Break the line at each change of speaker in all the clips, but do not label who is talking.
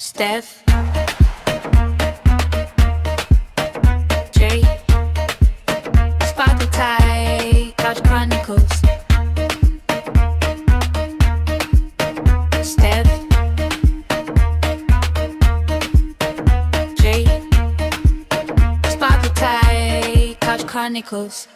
Steph, Jay, Sparkle Tie, Couch Chronicles. Steph, Jay, Sparkle Tie, Couch Chronicles.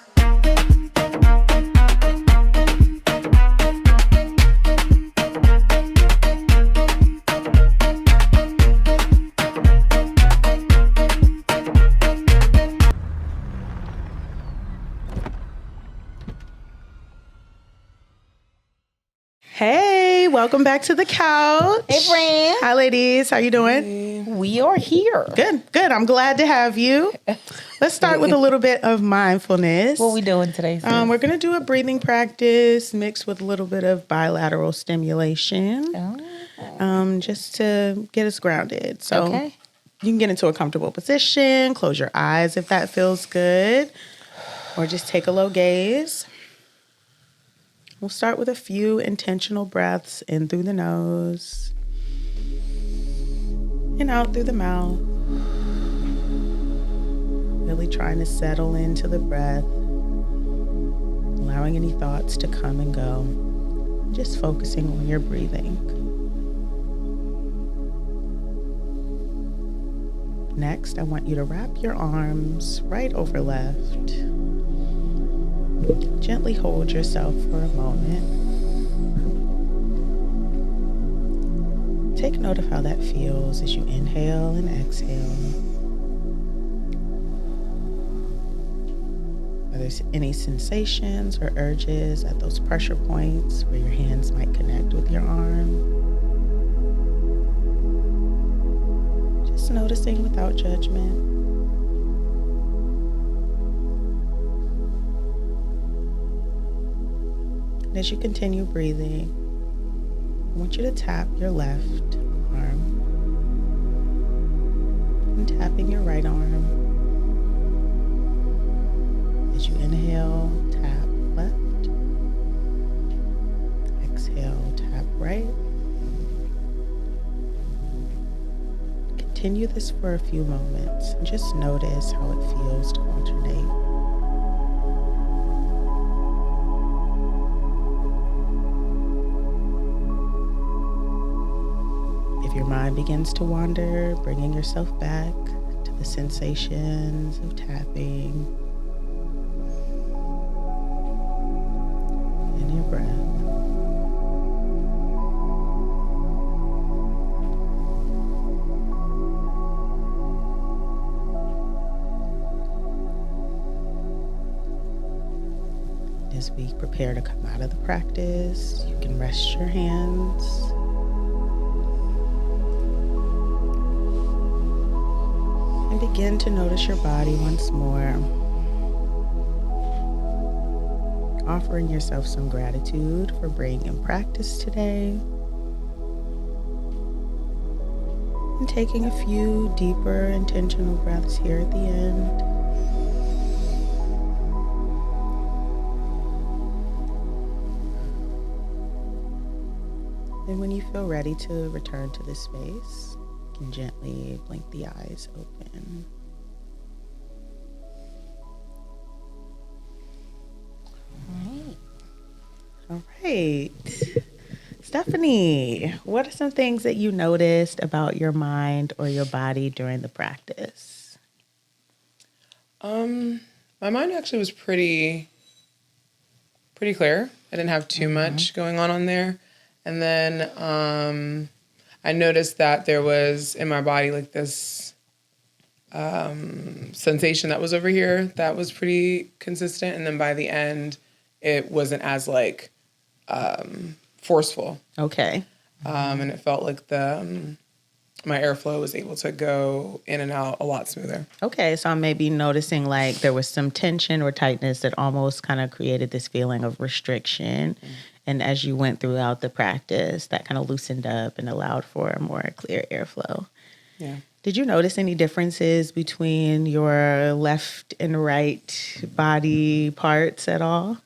Hey, welcome back to the couch.
Hey, friend.
Hi, ladies. How you doing?
We are here.
Good. I'm glad to have you. Let's start with a little bit of mindfulness.
What we doing today?
We're going to do a breathing practice mixed with a little bit of bilateral stimulation, just to get us grounded. So
Okay.
You can get into a comfortable position, close your eyes if that feels good, or just take a low gaze. We'll start with a few intentional breaths in through the nose and out through the mouth. Really trying to settle into the breath, allowing any thoughts to come and go. Just focusing on your breathing. Next, I want you to wrap your arms right over left. Gently hold yourself for a moment. Take note of how that feels as you inhale and exhale. Are there any sensations or urges at those pressure points where your hands might connect with your arm? Just noticing without judgment. As you continue breathing, I want you to tap your left arm and tapping your right arm. As you inhale, tap left. Exhale, tap right. Continue this for a few moments and just notice how it feels to alternate. If your mind begins to wander, bringing yourself back to the sensations of tapping and your breath. As we prepare to come out of the practice, you can rest your hands. And begin to notice your body once more. Offering yourself some gratitude for being in practice today. And taking a few deeper intentional breaths here at the end. And when you feel ready to return to this space, you can gently blink the eyes open. All right. Stephanie, what are some things that you noticed about your mind or your body during the practice?
My mind actually was pretty clear. I didn't have too much going on there. And then I noticed that there was in my body like this sensation that was over here that was pretty consistent. And then by the end, it wasn't as like forceful.
Okay.
And it felt like my airflow was able to go in and out a lot smoother.
Okay, so I'm maybe noticing like there was some tension or tightness that almost kind of created this feeling of restriction. And as you went throughout the practice, that kind of loosened up and allowed for a more clear airflow.
Yeah.
Did you notice any differences between your left and right body parts at all?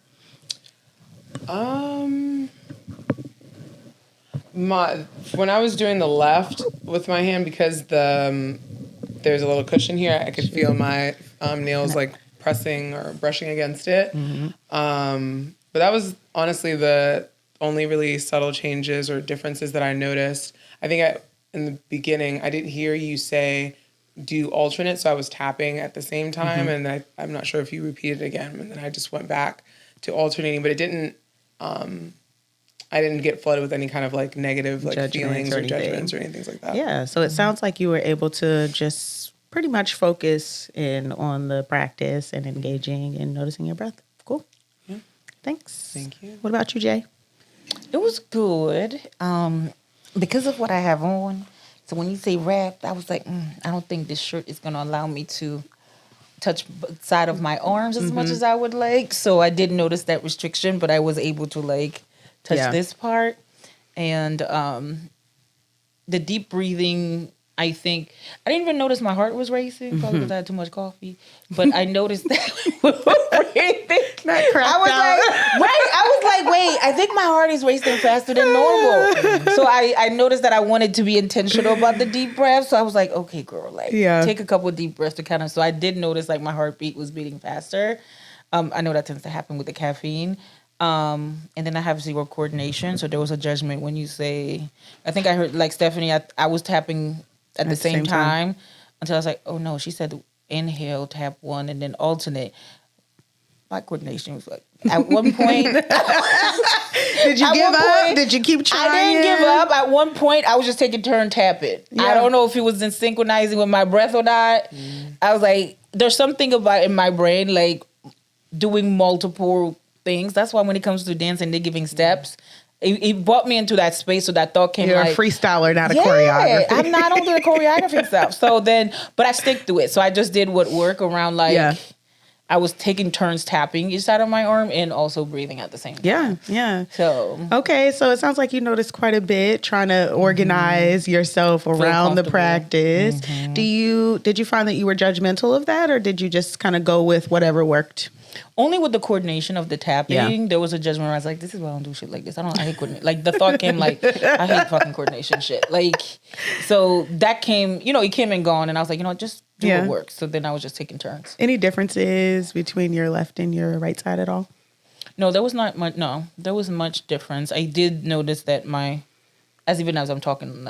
When I was doing the left with my hand, because there's a little cushion here, I could feel my nails like pressing or brushing against it. But that was honestly the only really subtle changes or differences that I noticed. I think in the beginning, I didn't hear you say do alternate, so I was tapping at the same time, and I'm not sure if you repeated it again, and then I just went back to alternating, but it didn't. I didn't get flooded with any kind of like negative like feelings or judgments or anything like that.
Yeah, so it sounds like you were able to just pretty much focus in on the practice and engaging and noticing your breath. Cool.
Yeah.
Thanks.
Thank you.
What about you, Jay?
It was good because of what I have on. So when you say wrapped, I was like, I don't think this shirt is going to allow me to touch side of my arms as much as I would like. So I did notice that restriction, but I was able to like touch this part. And the deep breathing, I think, I didn't even notice my heart was racing, probably because I had too much coffee. But I noticed that I was like, wait, I think my heart is racing faster than normal. So I noticed that I wanted to be intentional about the deep breath. So I was like, okay, girl, like take a couple of deep breaths to kind of, so I did notice like my heartbeat was beating faster. I know that tends to happen with the caffeine. And then I have zero coordination. So there was a judgment when you say, I think I heard like Stephanie, I was tapping at the same time until I was like, oh no, she said inhale, tap one, and then alternate. My coordination was like, at one point.
Did you give up? Did you keep trying?
I didn't give up. At one point, I was just taking turn tapping. Yeah. I don't know if it was in synchronizing with my breath or not. I was like, there's something about in my brain, like doing multiple things. That's why when it comes to dancing, they're giving steps. It brought me into that space, so that thought came
You're a freestyler, not a choreographer.
I'm not onto the choreography stuff. So then, but I stick to it. So I just did what work around like, I was taking turns tapping each side of my arm and also breathing at the same time.
Yeah.
So
okay, so it sounds like you noticed quite a bit trying to organize yourself around the practice. Did you find that you were judgmental of that, or did you just kind of go with whatever worked?
Only with the coordination of the tapping, there was a judgment where I was like, this is why I don't do shit like this. I hate coordination. Like, the thought came like, I hate fucking coordination shit. Like, so that came, it came and gone. And I was like, just do what works. So then I was just taking turns.
Any differences between your left and your right side at all?
No, there was not much. No, there was much difference. I did notice that even as I'm talking,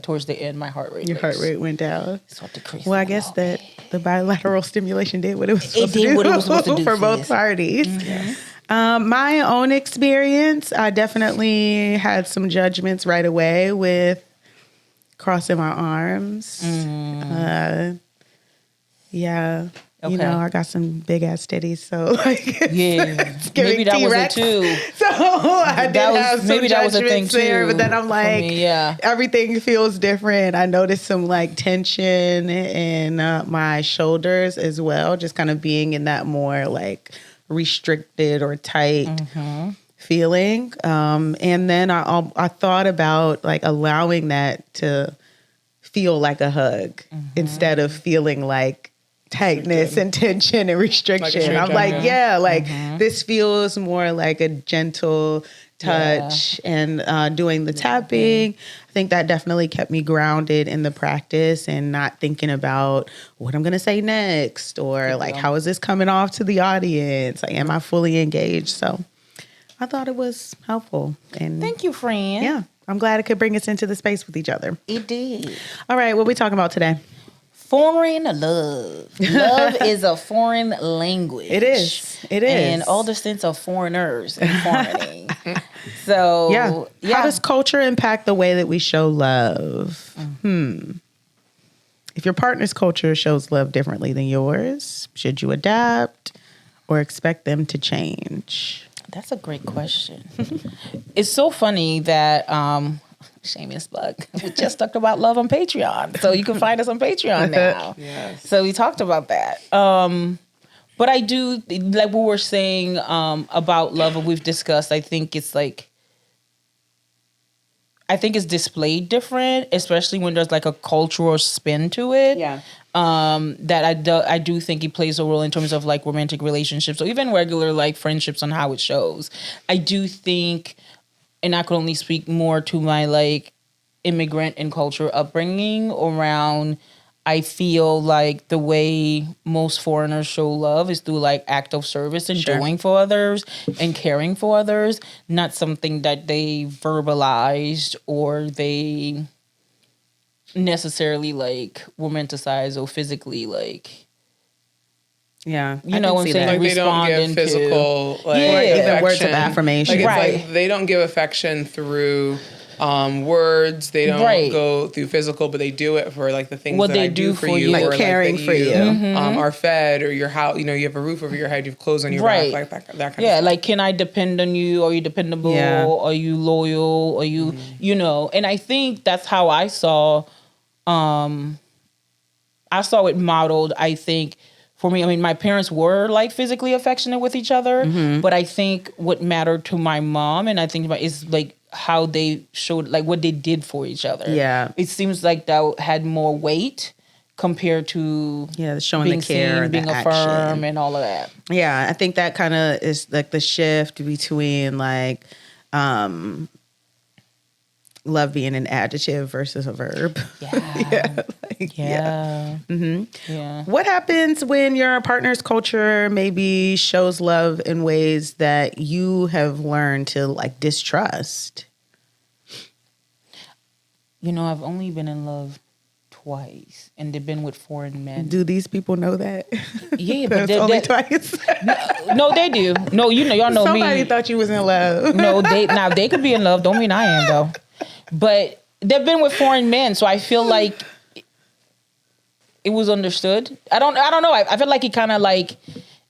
towards the end, my heart rate.
Your heart rate went down.
So decreased.
Well, I guess that the bilateral stimulation did what it was supposed to do. It did what it was supposed to do for both parties. My own experience, I definitely had some judgments right away with crossing my arms. Okay. I got some big ass titties, so
maybe that was it too.
So I did have some
maybe that was a thing too.
There, but then I'm like, everything feels different. I noticed some tension in my shoulders as well, just kind of being in that more restricted or tight feeling. And then I thought about allowing that to feel like a hug instead of feeling like tightness and tension and restriction. I'm this feels more like a gentle touch and doing the tapping. I think that definitely kept me grounded in the practice and not thinking about what I'm going to say next or how is this coming off to the audience? Am I fully engaged? So I thought it was helpful. And
thank you, friend.
Yeah, I'm glad it could bring us into the space with each other.
It did.
All right, what are we talking about today?
Foreign love. Love is a foreign language.
It is.
And all the sense of foreigners and foreigning. So,
How does culture impact the way that we show love? If your partner's culture shows love differently than yours, should you adapt or expect them to change?
That's a great question. It's so funny that... shameless plug. We just talked about love on Patreon. So you can find us on Patreon now.
Yes.
So we talked about that. But I do, like we were saying about love, and we've discussed, I think it's displayed different, especially when there's a cultural spin to it.
Yeah.
That I do think it plays a role in terms of romantic relationships or even regular friendships on how it shows. I do think and I could only speak more to my like immigrant and culture upbringing around, I feel like the way most foreigners show love is through like act of service and doing for others and caring for others, not something that they verbalized or they necessarily like romanticize or physically like.
Yeah,
you know what I'm saying?
Like they don't give physical, like
even words of affirmation.
Like, it's like they don't give affection through words. They don't go through physical, but they do it for like the things that I do for you,
like
or
caring
like that
for you.
Are fed, or your house. You know, you have a roof over your head, you have clothes on your back, like that kind of stuff.
Like, can I depend on you? Are you dependable?
Yeah.
Are you loyal? Are you, you know? And I think that's how I saw it modeled. I think. For me, I mean, my parents were like physically affectionate with each other, but I think what mattered to my mom, and I think about is like how they showed, like what they did for each other. Yeah, it seems like that had more weight compared to
showing
being
the care,
seen, being affirmed, and all of that.
Yeah, I think that kind of is like the shift between like love being an adjective versus a verb. What happens when your partner's culture maybe shows love in ways that you have learned to like distrust?
You know, I've only been in love twice, and they've been with foreign men.
Do these people know that?
Yeah, but
only twice.
No, they do. No, you know, y'all know me.
Somebody thought you was in love.
No, they could be in love. Don't mean I am though. But they've been with foreign men, so I feel like it was understood. I don't know. I feel like it kind of like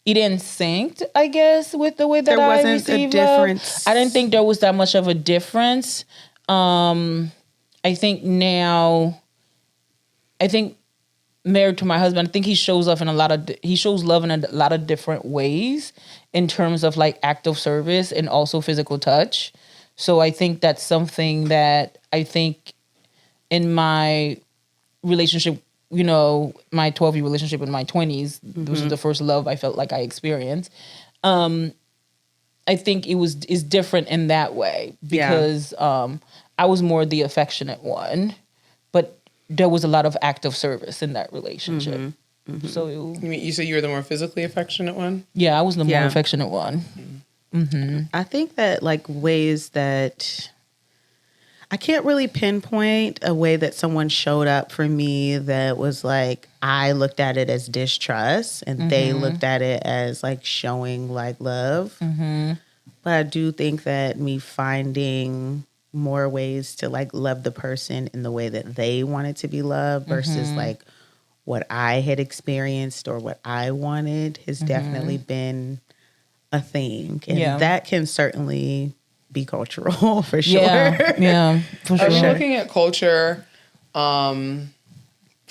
it didn't sync, I guess, with the way that I received
a difference.
Love. I didn't think there was that much of a difference. I think now, married to my husband, I think he shows love in a lot of different ways in terms of like act of service and also physical touch. So I think that's something that I think in my relationship, you know, my 12-year relationship in my 20s, this was the first love I felt like I experienced. I think is different in that way because I was more the affectionate one, but there was a lot of act of service in that relationship. So
you said you were the more physically affectionate one?
Yeah, I was the more affectionate one.
I think that like ways that I can't really pinpoint a way that someone showed up for me that was like I looked at it as distrust and they looked at it as like showing like love. But I do think that me finding more ways to like love the person in the way that they wanted to be loved versus like what I had experienced or what I wanted has definitely been a thing. And that can certainly be cultural for sure.
Yeah, for sure.
Are you looking at culture from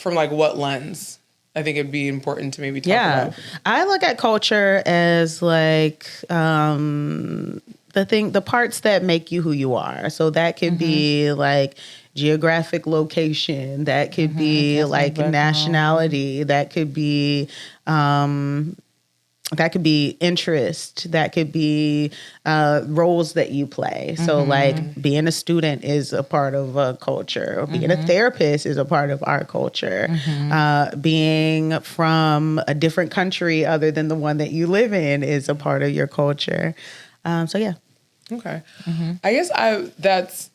like what lens? I think it'd be important to maybe talk about.
I look at culture as like the parts that make you who you are. So that could be like geographic location, that could be like nationality, that could be interest, that could be roles that you play. So like being a student is a part of a culture, or being a therapist is a part of our culture. Being from a different country other than the one that you live in is a part of your culture. So yeah.
Okay. I guess that's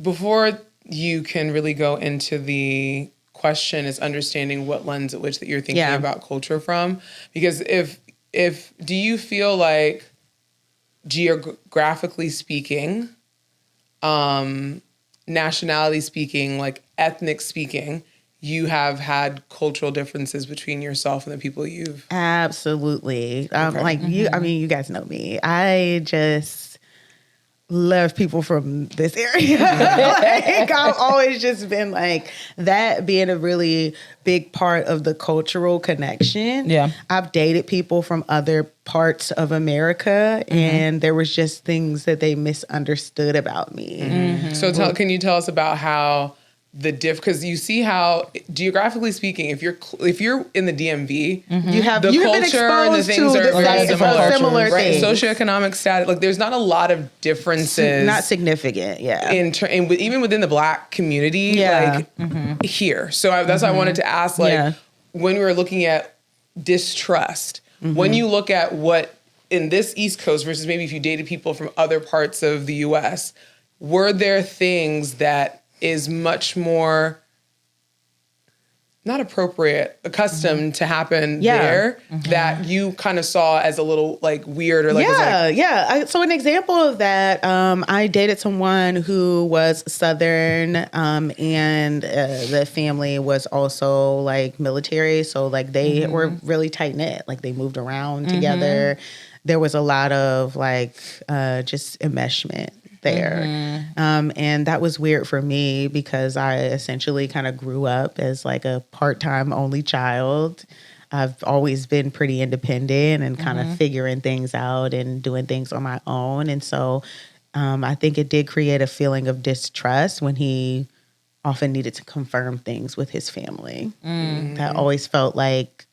before you can really go into the question is understanding what lens at which that you're thinking about culture from. Because if do you feel like geographically speaking, nationality speaking, like ethnic speaking, you have had cultural differences between yourself and the people you've...
Absolutely. Like you, I mean, you guys know me. I just love people from this area. Like I've always just been like that being a really big part of the cultural connection. Yeah. I've dated people from other parts of America and there was just things that they misunderstood about me.
So can you tell us about how because you see how geographically speaking, if you're in the DMV,
you have
the
been
culture and the
exposed
things
to
are
the
very
same
similar.
similar
Right?
things.
Socioeconomic status, like there's not a lot of differences.
Not significant, yeah.
Even within the Black community, like here. So that's why I wanted to ask, like, when we were looking at distrust, when you look at what in this East Coast versus maybe if you dated people from other parts of the U.S., were there things that is much more not appropriate, accustomed to happen there that you kind of saw as a little like weird or like
So an example of that, I dated someone who was Southern, and the family was also like military, so like they were really tight knit, like they moved around together. There was a lot of like just enmeshment there. And that was weird for me because I essentially kind of grew up as like a part-time only child. I've always been pretty independent and kind of figuring things out and doing things on my own. And so I think it did create a feeling of distrust when he often needed to confirm things with his family. That always felt like,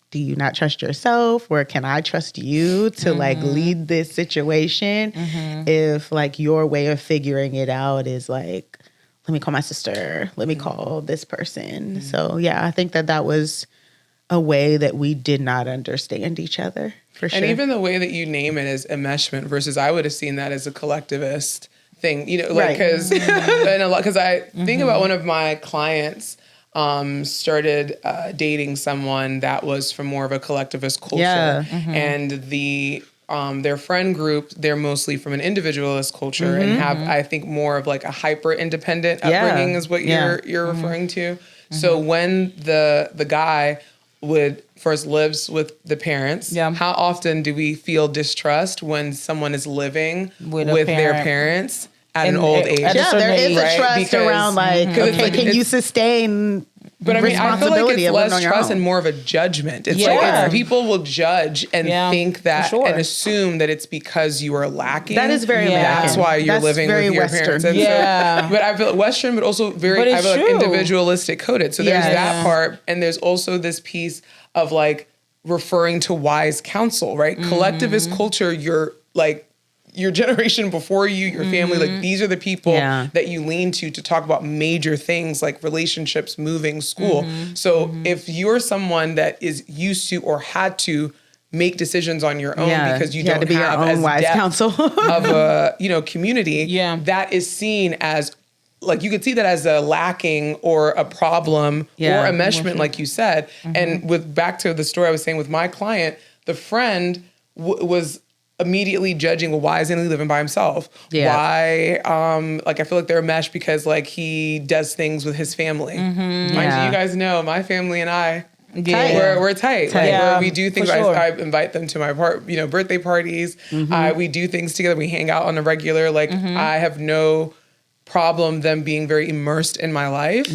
do you not trust yourself, or can I trust you to like lead this situation? If like your way of figuring it out is like, let me call my sister, let me call this person. So yeah, I think that was a way that we did not understand each other, for sure.
And even the way that you name it as enmeshment versus I would have seen that as a collectivist thing, you know, like because I think about one of my clients started dating someone that was from more of a collectivist culture, and their friend group, they're mostly from an individualist culture and have, I think, more of like a hyper independent upbringing is what you're referring to. So when the guy would first lives with the parents, how often do we feel distrust when someone is living with their parents at an old age?
There is a trust
because,
around like, okay, can you sustain
But I mean, I feel like it's less trust and
own.
more of a judgment. It's like people will judge and think that and assume that it's because you are lacking.
That is very American.
That's why you're living with your
Western.
parents. And so, but I feel Western, but also very, I feel like individualistic coded. So there's that part, and there's also this piece of like referring to wise counsel, right? Collectivist culture, you're like, your generation before you, your family, like these are the people that you lean to talk about major things like relationships, moving, school. So if you're someone that is used to or had to make decisions on your own because you don't have as
wise
depth
counsel
of a community, that is seen as like you could see that as a lacking or a problem or enmeshment, like you said. And with back to the story I was saying with my client, the friend was immediately judging, well, why isn't he living by himself? Why, like, I feel like they're a mesh because, like, he does things with his family. Mind you, you guys know, my family and I, we're tight. Like, we do things. I invite them to my birthday parties. We do things together. We hang out on a regular. Like, I have no problem them being very immersed in my life.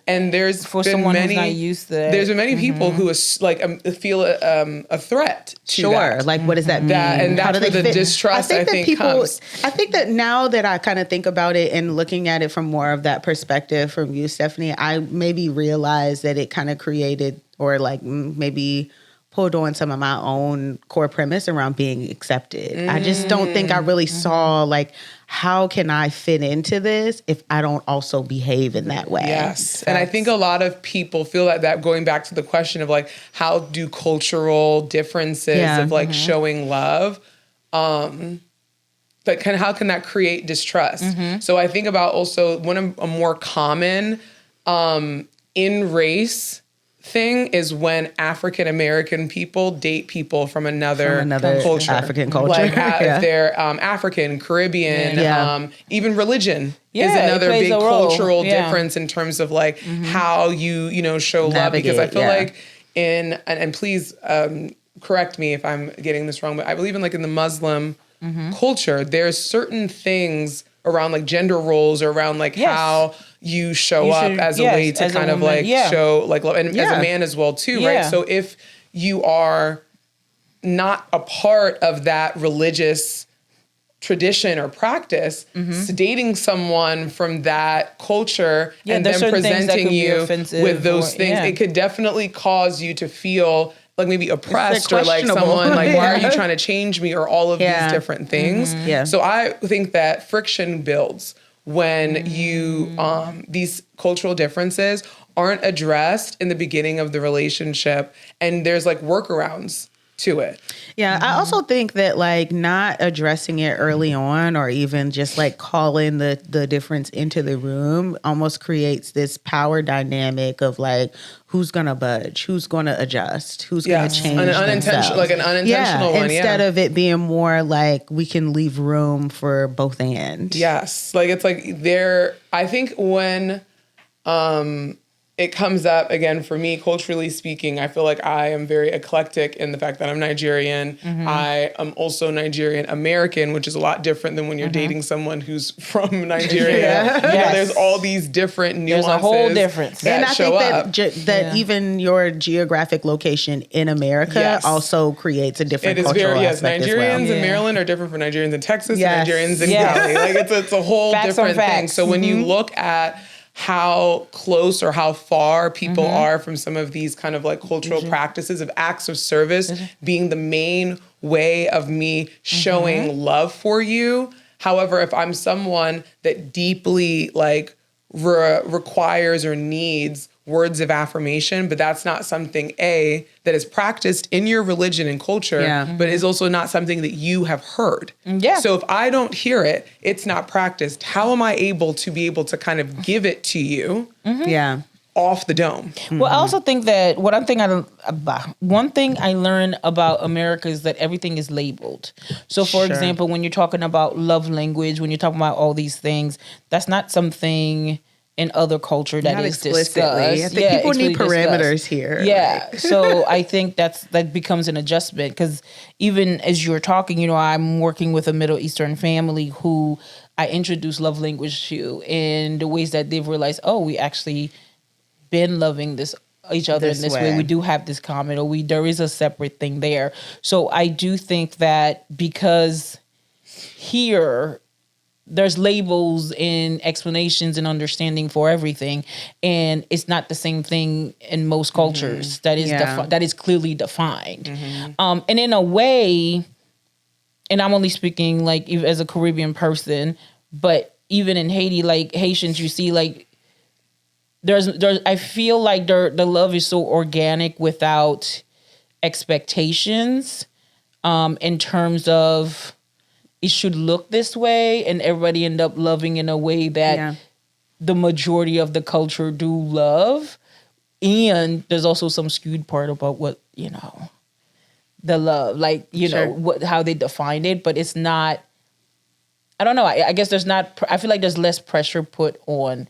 And there's
for
been
someone
many,
who's not used to that.
There's been many people who feel a threat to that.
Like, what does that mean?
And that's where the distrust, I think comes.
I think that now that I kind of think about it and looking at it from more of that perspective from you, Stephanie, I maybe realized that it kind of created or like maybe pulled on some of my own core premise around being accepted. I just don't think I really saw like, how can I fit into this if I don't also behave in that way?
Yes. And I think a lot of people feel that going back to the question of like, how do cultural differences of like showing love, but how can that create distrust? So I think about also one of a more common in race thing is when African American people date people from another culture,
African culture,
like if they're African, Caribbean, even religion is another big cultural difference in terms of like how you show love. Because I feel like and please correct me if I'm getting this wrong, but I believe in like in the Muslim culture, there's certain things around like gender roles or around like how you show up as a way to kind of like show like love, and as a man as well too, right? So if you are not a part of that religious tradition or practice, dating someone from that culture and then presenting you with those things, it could definitely cause you to feel like maybe oppressed or like someone like, why are you trying to change me, or all of these different things. So I think that friction builds when you, these cultural differences aren't addressed in the beginning of the relationship, and there's like workarounds to it.
Yeah, I also think that like not addressing it early on, or even just like calling the difference into the room, almost creates this power dynamic of like, who's gonna budge, who's gonna adjust, who's gonna change
an unintentional one.
Instead of it being more like we can leave room for both and.
Yes, like it's like I think when it comes up, again, for me, culturally speaking, I feel like I am very eclectic in the fact that I'm Nigerian. I am also Nigerian American, which is a lot different than when you're dating someone who's from Nigeria. There's all these different nuances. There's a whole difference.
And I think that even your geographic location in America also creates a different cultural aspect as well.
Nigerians in Maryland are different from Nigerians in Texas and Nigerians in Cali. Like it's a whole different thing. So when you look at how close or how far people are from some of these kind of like cultural practices of acts of service being the main way of me showing love for you. However, if I'm someone that deeply like requires or needs words of affirmation, but that's not something that is practiced in your religion and culture, but is also not something that you have heard. So if I don't hear it, it's not practiced. How am I able to kind of give it to you? Off the dome.
Well, I also think that one thing I learned about America is that everything is labeled. So, for example, when you're talking about love language, when you're talking about all these things, that's not something in other culture that is discussed.
I think people need parameters here.
So I think that becomes an adjustment, because even as you're talking, I'm working with a Middle Eastern family who I introduced love language to, in the ways that they've realized, we actually been loving each other in this way. We do have this common, or there is a separate thing there. So I do think that because here there's labels and explanations and understanding for everything, and it's not the same thing in most cultures that is clearly defined. And in a way, and I'm only speaking like as a Caribbean person, but even in Haiti, like Haitians, you see like there's I feel like the love is so organic without expectations, in terms of it should look this way, and everybody end up loving in a way that the majority of the culture do love. And there's also some skewed part about what, the love, like, how they defined it, but it's not, I don't know. I guess I feel like there's less pressure put on,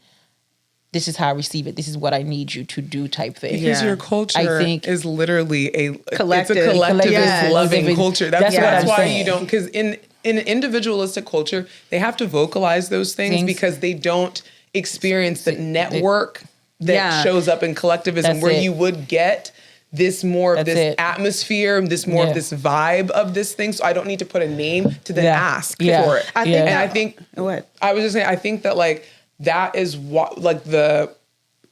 this is how I receive it, this is what I need you to do type thing.
Because your culture, I think, is literally it's a collectivist loving culture. That's why you don't, because in an individualistic culture, they have to vocalize those things because they don't experience the network that shows up in collectivism, where you would get this more of this atmosphere, this more of this vibe of this thing. So I don't need to put a name to then ask for it. I think that like that is what like the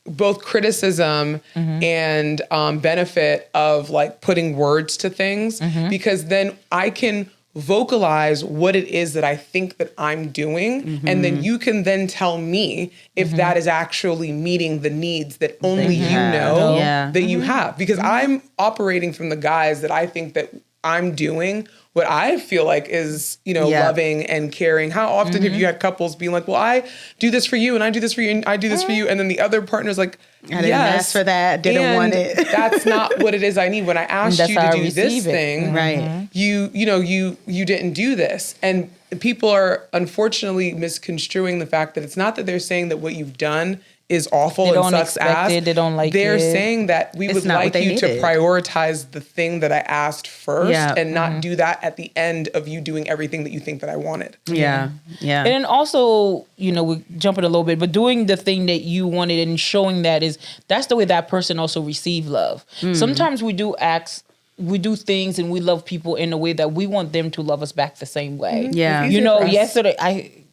both criticism and benefit of like putting words to things, because then I can vocalize what it is that I think that I'm doing, and then you can then tell me if that is actually meeting the needs that only you know that you have. Because I'm operating from the guise that I think that I'm doing what I feel like is, loving and caring. How often have you had couples being like, well, I do this for you, and I do this for you, and I do this for you, and then the other partner's like,
I didn't ask for that, didn't want it.
That's not what it is I need. When I asked you to do this thing,
right?
You didn't do this. And people are unfortunately misconstruing the fact that it's not that they're saying that what you've done is awful and sucks ass.
They don't like it.
They're saying that we would like you to prioritize the thing that I asked first, and not do that at the end of you doing everything that you think that I wanted.
Yeah.
And then also, we're jumping a little bit, but doing the thing that you wanted and showing that's the way that person also received love. Sometimes we do acts we do things and we love people in a way that we want them to love us back the same way.
Yeah.
You know, yesterday I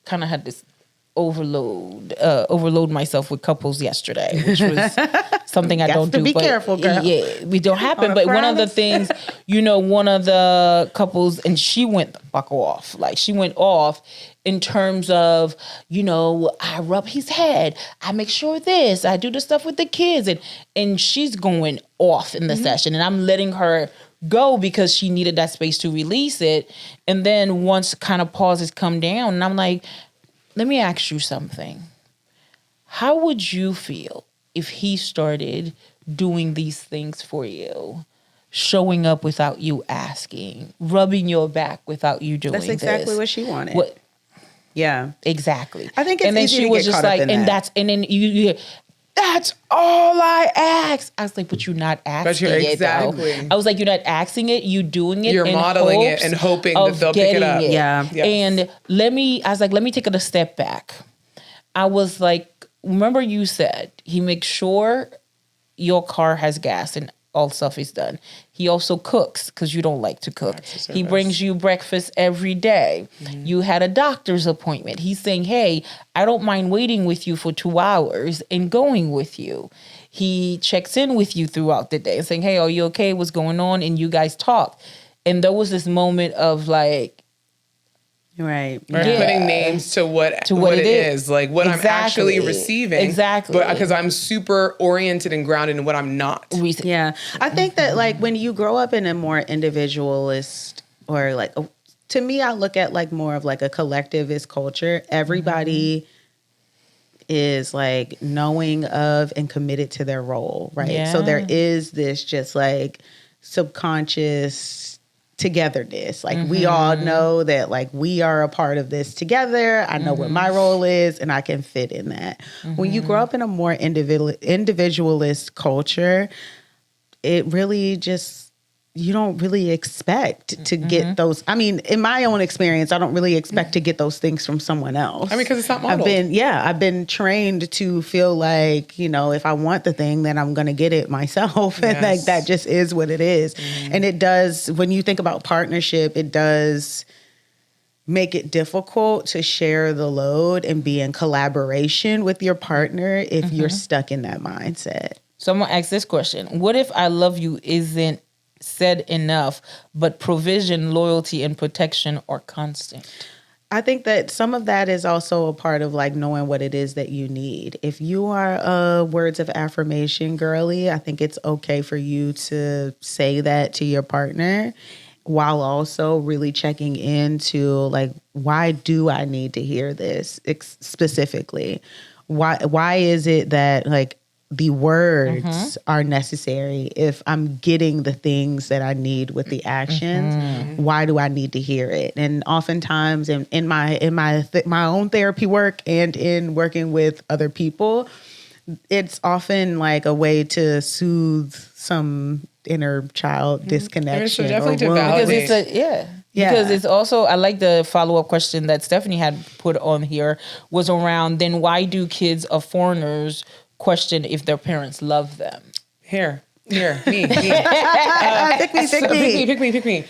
kind of had this overload myself with couples yesterday, which was something I don't do.
Be careful, girl.
Yeah, we don't happen. But one of the things, one of the couples, and she went the fuck off. Like, she went off in terms of, I rub his head, I make sure this, I do the stuff with the kids, and she's going off in the session, and I'm letting her go because she needed that space to release it. And then once kind of pauses come down, and I'm like, let me ask you something. How would you feel if he started doing these things for you, showing up without you asking, rubbing your back without you doing this?
That's exactly what she wanted. Yeah,
exactly.
I think it's
and then
easy
she
to
was
get
just
caught up
like,
in
and
that.
then you that's all I ask. I was like, but you're not asking it.
Exactly.
Though. I was like, you're not asking it, you doing it.
You're modeling it and hoping that they'll pick it up.
Yeah.
Yes.
And let me take it a step back. I was like, remember you said he makes sure your car has gas and all stuff is done. He also cooks because you don't like to cook. He brings you breakfast every day. Mm-hmm. You had a doctor's appointment. He's saying, hey, I don't mind waiting with you for 2 hours and going with you. He checks in with you throughout the day and saying, hey, are you okay? What's going on? And you guys talk. And there was this moment of like,
right.
Putting names to what it is, like what I'm actually receiving.
Exactly.
But because I'm super oriented and grounded in what I'm not.
Yeah. I think that like when you grow up in a more individualist or like, to me, I look at like more of like a collectivist culture. Everybody is like knowing of and committed to their role, right?
Yeah.
So there is this just like subconscious togetherness. Like we all know that like we are a part of this together. I know what my role is and I can fit in that. When you grow up in a more individualist culture, it really just, you don't really expect to get those. I mean, in my own experience, I don't really expect to get those things from someone else.
I mean, because it's not modeled.
I've been trained to feel like, if I want the thing, then I'm going to get it myself. And like, that just is what it is. And it does, when you think about partnership, it does make it difficult to share the load and be in collaboration with your partner if you're stuck in that mindset.
So I'm going to ask this question. What if I love you isn't said enough, but provision, loyalty, and protection are constant?
I think that some of that is also a part of like knowing what it is that you need. If you are a words of affirmation girly, I think it's okay for you to say that to your partner while also really checking into like, why do I need to hear this specifically? Why is it that like the words are necessary if I'm getting the things that I need with the actions? Why do I need to hear it? And oftentimes in my own therapy work and in working with other people, it's often like a way to soothe some inner child disconnection.
Definitely to
validate.
validate.
Because it's also, I like the follow-up question that Stephanie had put on here was around, then why do kids of foreigners question if their parents love them?
Here, me. Pick me.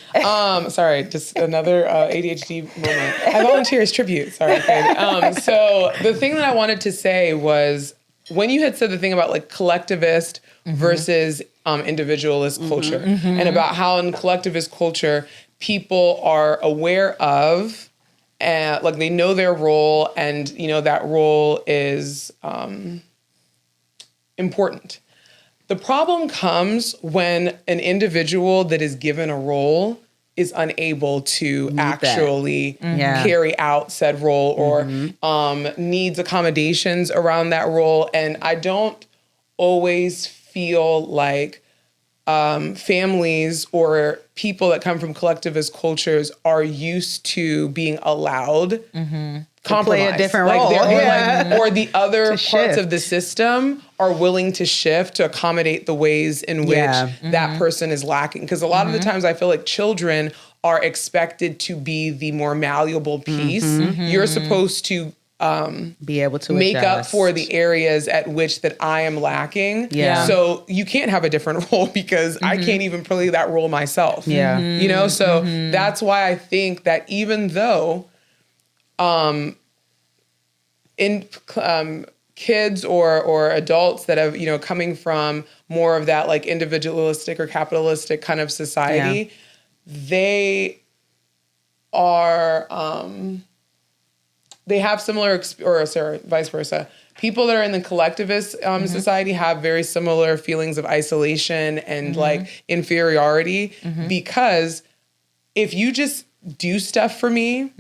Sorry, just another ADHD moment. I volunteer as tribute. Sorry. So the thing that I wanted to say was when you had said the thing about like collectivist versus individualist culture, and about how in collectivist culture people are aware of and like they know their role, and that role is important. The problem comes when an individual that is given a role is unable to actually carry out said role or needs accommodations around that role. And I don't always feel like families or people that come from collectivist cultures are used to being allowed compromise.
Play a different role.
Or the other parts of the system are willing to shift to accommodate the ways in which that person is lacking. Because a lot of the times I feel like children are expected to be the more malleable piece. You're supposed to
be able to
make up
adjust.
for the areas at which that I am lacking.
Yeah.
So you can't have a different role because I can't even play that role myself.
Yeah.
You know, so that's why I think that even though kids or adults that have, you know, coming from more of that like individualistic or capitalistic kind of society, they are, they have similar, vice versa. People that are in the collectivist society have very similar feelings of isolation and like inferiority because if you just do stuff for me,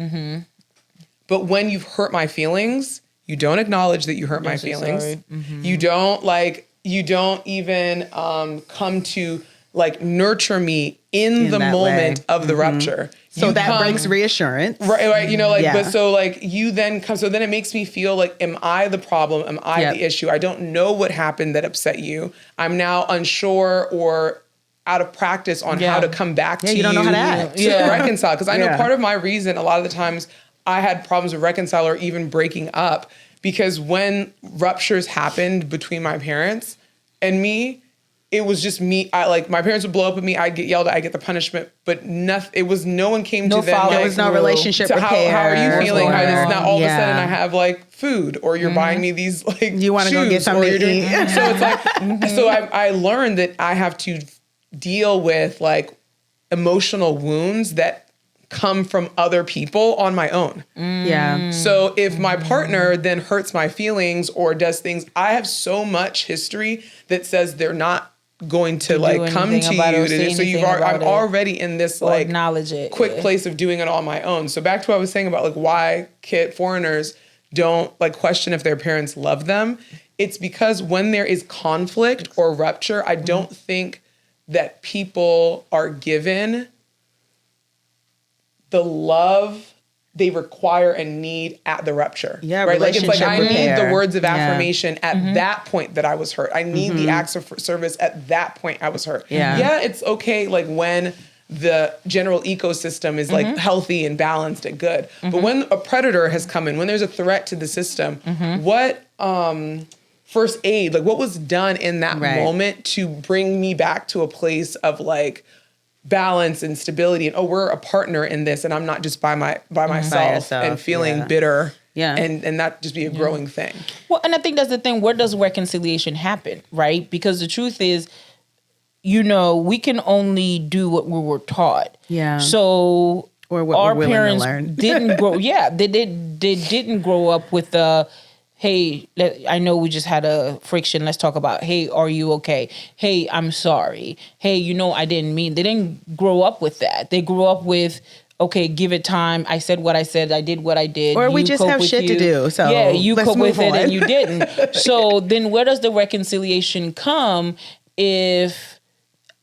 but when you've hurt my feelings, you don't acknowledge that you hurt my feelings. You don't even come to like nurture me in the moment way. Of the rupture.
So you that brings reassurance.
Right. You know, like, but so like you then come, so then it makes me feel like, am I the problem? Am I the issue? I don't know what happened that upset you. I'm now unsure or out of practice on how to come back to you.
You don't know how to act.
To reconcile. Because I know part of my reason, a lot of the times I had problems with reconcile or even breaking up because when ruptures happened between my parents and me, it was just me. My parents would blow up at me. I'd get yelled at. I get the punishment, but nothing. It was no one came to them.
There was no relationship repair.
How are you feeling? How is now all of a sudden I have like food, or you're buying me these like
you want to go get something to eat.
So it's like so I learned that I have to deal with like emotional wounds that come from other people on my own.
Yeah.
So if my partner then hurts my feelings or does things, I have so much history that says they're not going to like come to you. So I'm already in this like
acknowledge it,
quick place of doing it on my own. So back to what I was saying about like why foreigners don't like question if their parents love them. It's because when there is conflict or rupture, I don't think that people are given the love they require and need at the rupture.
Yeah,
right. Like it's like I need the words of
Yeah.
affirmation at that point that I was hurt. I need the acts of service at that point I was hurt.
Yeah.
It's okay like when the general ecosystem is like healthy and balanced and good. But when a predator has come in, when there's a threat to the system, what first aid, like what was done in that moment to bring me back to a place of like balance and stability and we're a partner in this and I'm not just by myself and feeling bitter and that just be a growing thing.
Well, and I think that's the thing, where does reconciliation happen, right? Because the truth is, you know, we can only do what we were taught. Yeah. So
or what our parents
didn't grow they didn't grow up with the hey, I know we just had a friction. Let's talk about, hey, are you okay? Hey, I'm sorry. Hey, you know, I didn't mean. They didn't grow up with that. They grew up with, okay, give it time. I said what I said. I did what I did.
Or we just have shit to do. So
yeah, you cope with it and you didn't. So then where does the reconciliation come if,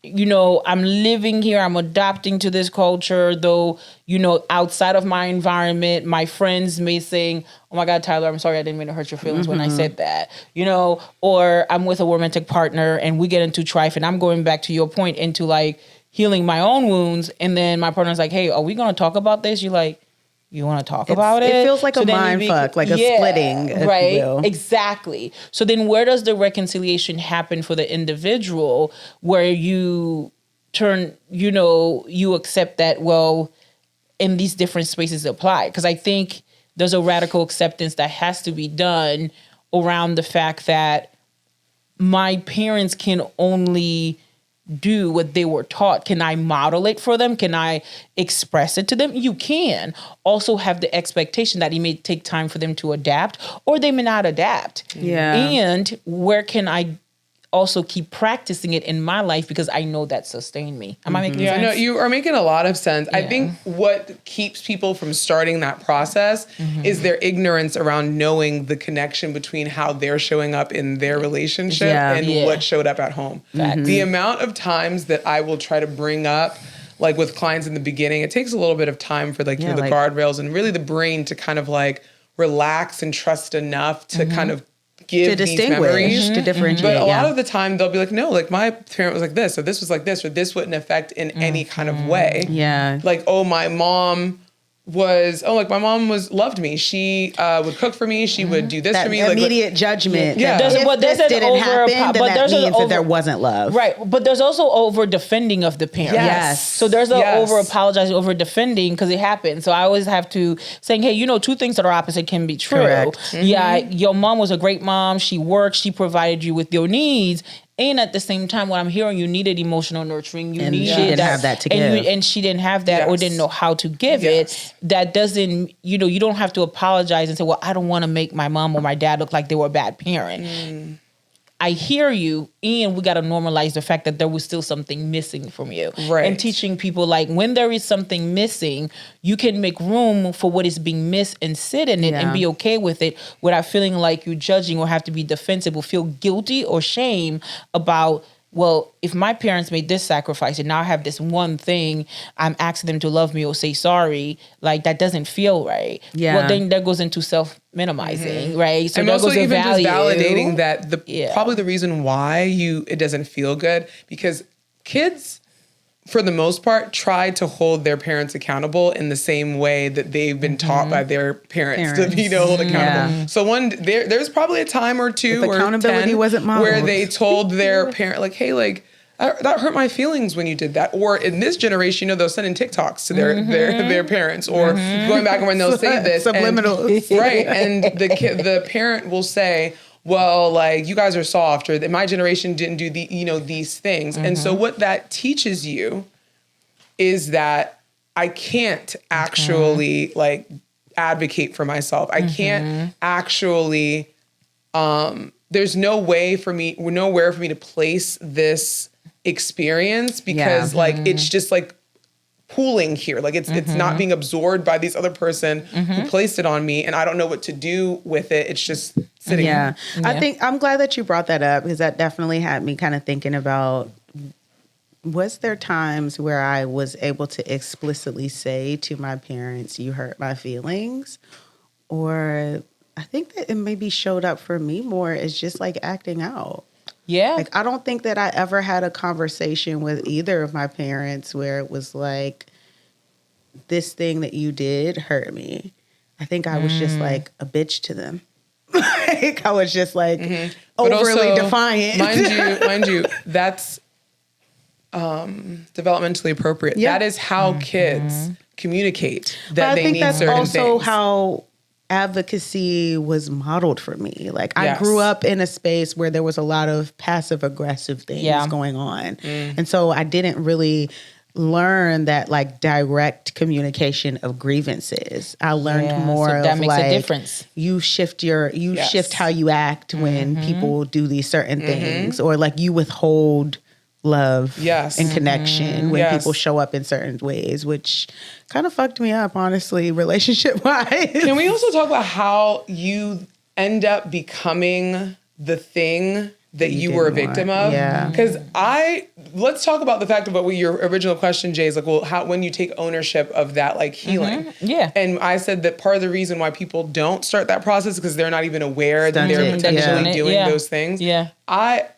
you know, I'm living here, I'm adapting to this culture, though, you know, outside of my environment, my friends may say, oh my God, Tyler, I'm sorry, I didn't mean to hurt your feelings when I said that, you know, or I'm with a romantic partner and we get into strife and I'm going back to your point into like healing my own wounds. And then my partner's like, hey, are we going to talk about this? You're like, you want to talk about it?
It feels like a mind fuck, like a splitting, if
right?
you will.
Exactly. So then where does the reconciliation happen for the individual where you turn, you know, you accept that, well, in these different spaces apply? Because I think there's a radical acceptance that has to be done around the fact that my parents can only do what they were taught. Can I model it for them? Can I express it to them? You can also have the expectation that it may take time for them to adapt or they may not adapt.
Yeah.
And where can I also keep practicing it in my life because I know that sustained me. Am I making sense?
No, you are making a lot of sense. Yeah. I think what keeps people from starting that process is their ignorance around knowing the connection between how they're showing up in their relationship and what showed up at home. The amount of times that I will try to bring up, like with clients in the beginning, it takes a little bit of time for like, you know, the guardrails and really the brain to kind of like relax and trust enough to kind of give these memories,
to differentiate.
But a lot of the time they'll be like, no, like my parent was like this, or this was like this, or this wouldn't affect in any kind of way.
Yeah.
Like, oh, my mom was, like my mom loved me. She would cook for me. She would do this
that
for me.
Immediate judgment.
Yeah.
If this didn't happen, then that means that there wasn't love.
Right. But there's also over defending of the parent.
Yes.
So there's a over apologizing, over defending because it happened. So I always have to saying, hey, two things that are opposite can be true.
Correct.
Yeah. Your mom was a great mom. She worked. She provided you with your needs. And at the same time, what I'm hearing, you needed emotional nurturing. You needed
she didn't have that to give.
And she didn't have that or didn't know how to give it. That doesn't, you don't have to apologize and say, well, I don't want to make my mom or my dad look like they were a bad parent. I hear you, and we got to normalize the fact that there was still something missing from you.
Right.
And teaching people, like, when there is something missing, you can make room for what is being missed and sit in it and be okay with it without feeling like you're judging or have to be defensive or feel guilty or shame about, well, if my parents made this sacrifice and now I have this one thing, I'm asking them to love me or say sorry, like that doesn't feel right.
Yeah.
Well, then that goes into self-minimizing, right? So
and
that
also
goes
even
value.
just validating that probably the reason why it doesn't feel good, because kids, for the most part, try to hold their parents accountable in the same way that they've been taught by their parents. To be hold accountable. Yeah. So there's probably a time or two
if accountability
10
wasn't modeled,
where they told their parent, like, hey, like, that hurt my feelings when you did that. Or in this generation, they'll send in TikToks to their parents, or going back and when they'll say this.
Subliminals.
Right. And the parent will say, well, like, you guys are soft, or that my generation didn't do these things. And so what that teaches you is that I can't actually like advocate for myself. I can't actually, there's nowhere for me to place this experience because like, it's just like pooling here. Like it's not being absorbed by this other person who placed it on me, and I don't know what to do with it. It's just sitting.
Yeah. I think I'm glad that you brought that up, because that definitely had me kind of thinking about, was there times where I was able to explicitly say to my parents, you hurt my feelings? Or I think that it maybe showed up for me more as just like acting out.
Yeah.
Like, I don't think that I ever had a conversation with either of my parents where it was like, this thing that you did hurt me. I think I was just like a bitch to them. Like, I was just like overly defiant.
Mind you, that's developmentally appropriate.
Yeah.
That is how kids communicate that they need certain things.
But I think that's also how advocacy was modeled for me. Like, I grew up in a space where there was a lot of passive aggressive things going on. And so I didn't really learn that like direct communication of grievances. I learned more
so that
of
makes
like
a difference.
You shift how you act when people do these certain things, or like you withhold love and connection when people show up in certain ways, which kind of fucked me up, honestly, relationship wise.
Can we also talk about how you end up becoming the thing that you were a victim of?
Yeah.
Because let's talk about the fact about what your original question, Jay, is like, well, when you take ownership of that, like healing.
Yeah.
And I said that part of the reason why people don't start that process is because they're not even aware that they're potentially doing those things.
Yeah.
I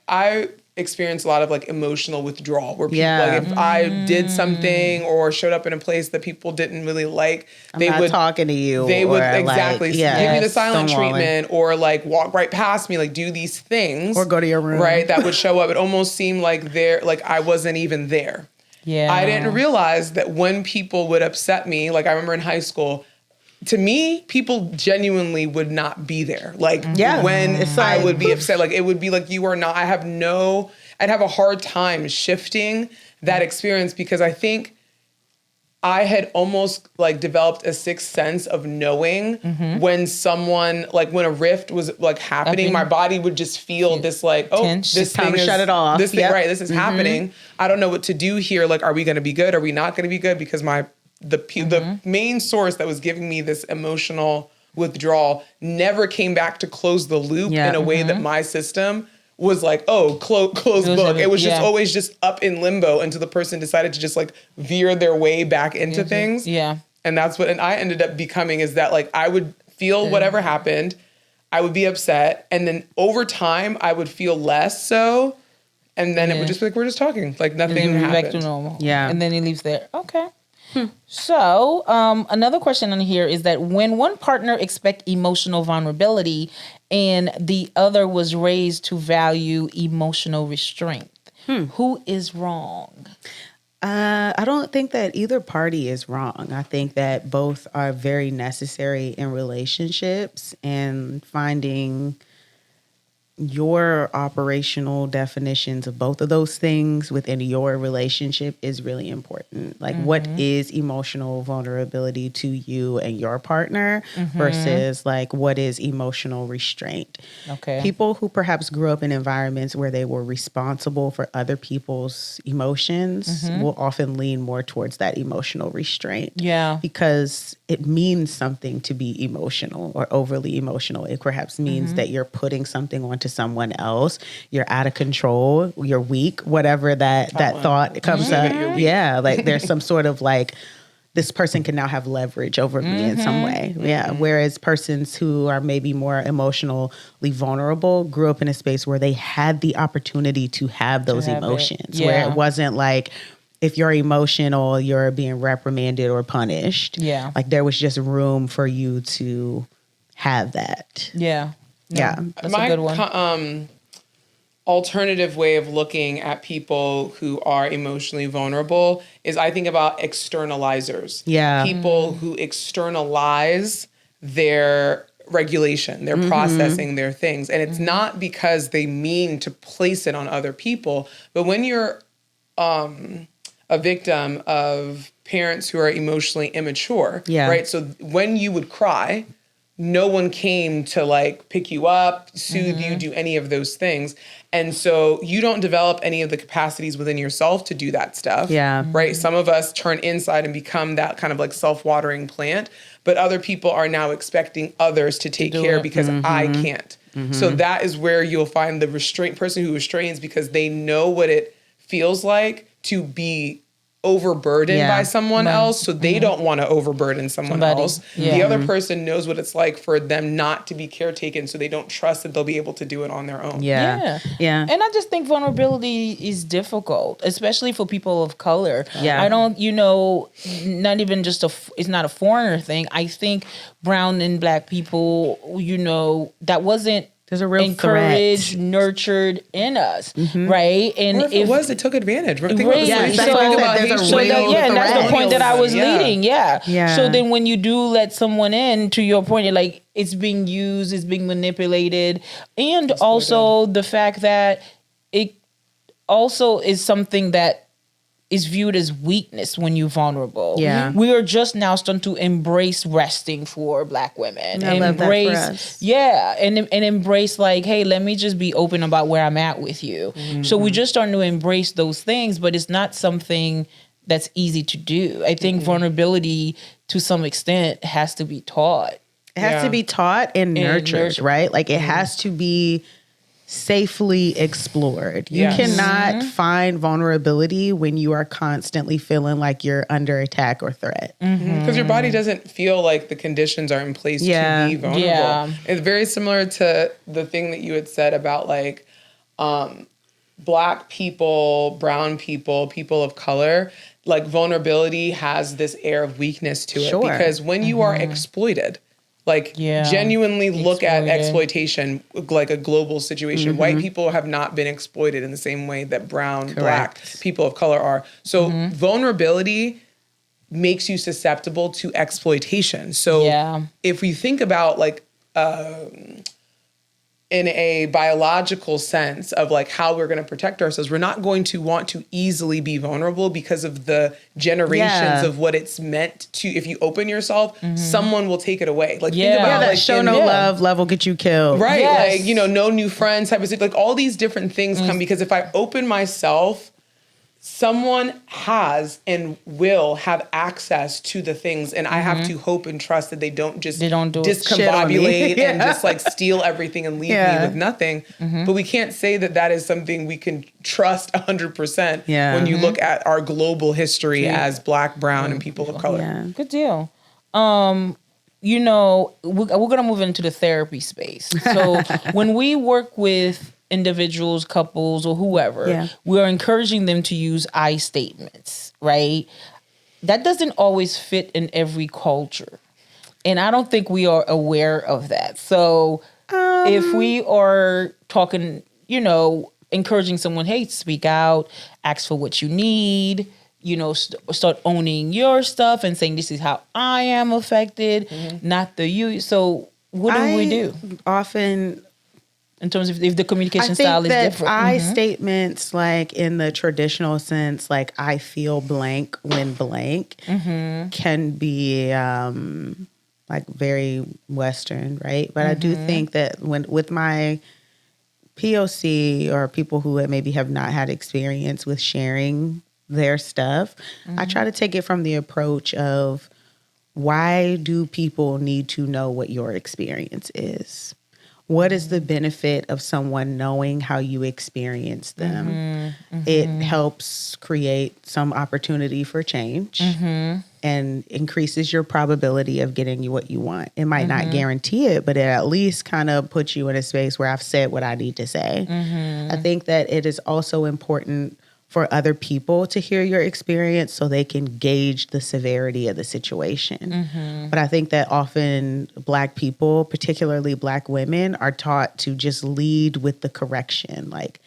experience a lot of like emotional withdrawal where people like, if I did something or showed up in a place that people didn't really like,
they would talking to you.
They would
like,
give me the silent treatment, or like walk right past me, like do these things,
or go to your room.
Right, that would show up. It almost seemed like I wasn't even there.
Yeah,
I didn't realize that when people would upset me, like I remember in high school, to me, people genuinely would not be there. Like when I would be upset, like it would be like, you are not, I'd have a hard time shifting that experience, because I think I had almost like developed a sixth sense of knowing when someone, like when a rift was like happening, my body would just feel this like, oh,
tense.
this thing is,
shut it off.
This thing, right, this is happening. I don't know what to do here. Like, are we going to be good? Are we not going to be good? Because the main source that was giving me this emotional withdrawal never came back to close the loop in a way that my system was like, oh, close book. It was just always just up in limbo until the person decided to just like veer their way back into things.
Yeah.
And that's what I ended up becoming, is that like I would feel whatever happened, I would be upset, and then over time I would feel less so. And then it would just be like, we're just talking. Like nothing happened.
Back to normal.
Yeah.
And then he leaves there. Okay. So, another question on here is that when one partner expects emotional vulnerability and the other was raised to value emotional restraint, who is wrong?
I don't think that either party is wrong. I think that both are very necessary in relationships, and finding your operational definitions of both of those things within your relationship is really important. Like, what is emotional vulnerability to you and your partner versus like what is emotional restraint?
Okay.
People who perhaps grew up in environments where they were responsible for other people's emotions will often lean more towards that emotional restraint.
Yeah.
Because it means something to be emotional or overly emotional. It perhaps means that you're putting something onto someone else. You're out of control. You're weak. Whatever that thought comes up. Yeah, like there's some sort of like, this person can now have leverage over me in some way. Yeah. Whereas persons who are maybe more emotionally vulnerable grew up in a space where they had the opportunity to have those emotions. Where it wasn't like, if you're emotional, you're being reprimanded or punished.
Yeah.
Like there was just room for you to have that.
Yeah.
Yeah.
That's a good one.
Alternative way of looking at people who are emotionally vulnerable is, I think about externalizers.
Yeah.
People who externalize their regulation, their processing their things. And it's not because they mean to place it on other people, but when you're a victim of parents who are emotionally immature, right? So when you would cry, no one came to like pick you up, soothe you, do any of those things. And so you don't develop any of the capacities within yourself to do that stuff.
Yeah.
Right. Some of us turn inside and become that kind of like self-watering plant, but other people are now expecting others to take care because I can't. So that is where you'll find the restraint person who restrains, because they know what it feels like to be overburdened by someone else, so they don't want to overburden someone else. The other person knows what it's like for them not to be caretaken, so they don't trust that they'll be able to do it on their own.
Yeah.
And I just think vulnerability is difficult, especially for people of color. I don't, not even just it's not a foreigner thing. I brown and black people, that wasn't
there's a real
encouraged,
threat.
Nurtured in us, right? And
or if it was, it took advantage. Think about
that's
the point that I was leading. So then when you do let someone in, to your point, like it's being used, it's being manipulated, and also the fact that it also is something that is viewed as weakness when you're vulnerable. We are just now starting to embrace resting for Black women.
I love that for us.
And embrace like, hey, let me just be open about where I'm at with you. So we're just starting to embrace those things, but it's not something that's easy to do. I think vulnerability, to some extent, has to be taught.
It has to be taught and nurtured, right? Like it has to be safely explored. You cannot find vulnerability when you are constantly feeling like you're under attack or threat.
Because your body doesn't feel like the conditions are in place to be vulnerable. It's very similar to the thing that you had said about like Black people, brown people, people of color. Like vulnerability has this air of weakness to it because when you are exploited, like genuinely look at exploitation like a global situation. White people have not been exploited in the same way that brown, Black people of color are. So vulnerability makes you susceptible to exploitation. So if we think about like in a biological sense of like how we're going to protect ourselves, we're not going to want to easily be vulnerable because of the generations of what it's meant to. If you open yourself, someone will take it away. Like think about
that
like
show no love, love will get you killed.
Right. Like, no new friends type of thing. Like all these different things come because if I open myself, someone has and will have access to the things, and I have to hope and trust that they don't discombobulate and just like steal everything and leave me with nothing. But we can't say that that is something we can trust 100% when you look at our global history as Black, brown, and people of color.
Good deal. We're going to move into the therapy space. So when we work with individuals, couples, or whoever, we are encouraging them to use I statements, right? that doesn't always fit in every culture. And I don't think we are aware of that. So if we are talking, encouraging someone, hey, speak out, ask for what you need, start owning your stuff and saying, this is how I am affected, not the you. So what do we do?
Often,
in terms of if the communication style is different.
I statements like in the traditional sense, like I feel blank when blank can be like very Western, right? But I do think that with my POC or people who maybe have not had experience with sharing their stuff, I try to take it from the approach of why do people need to know what your experience is? What is the benefit of someone knowing how you experience them? It helps create some opportunity for change and increases your probability of getting you what you want. It might not guarantee it, but it at least kind of puts you in a space where I've said what I need to say. I think that it is also important for other people to hear your experience so they can gauge the severity of the situation. But I think that often Black people, particularly Black women, are taught to just lead with the correction, like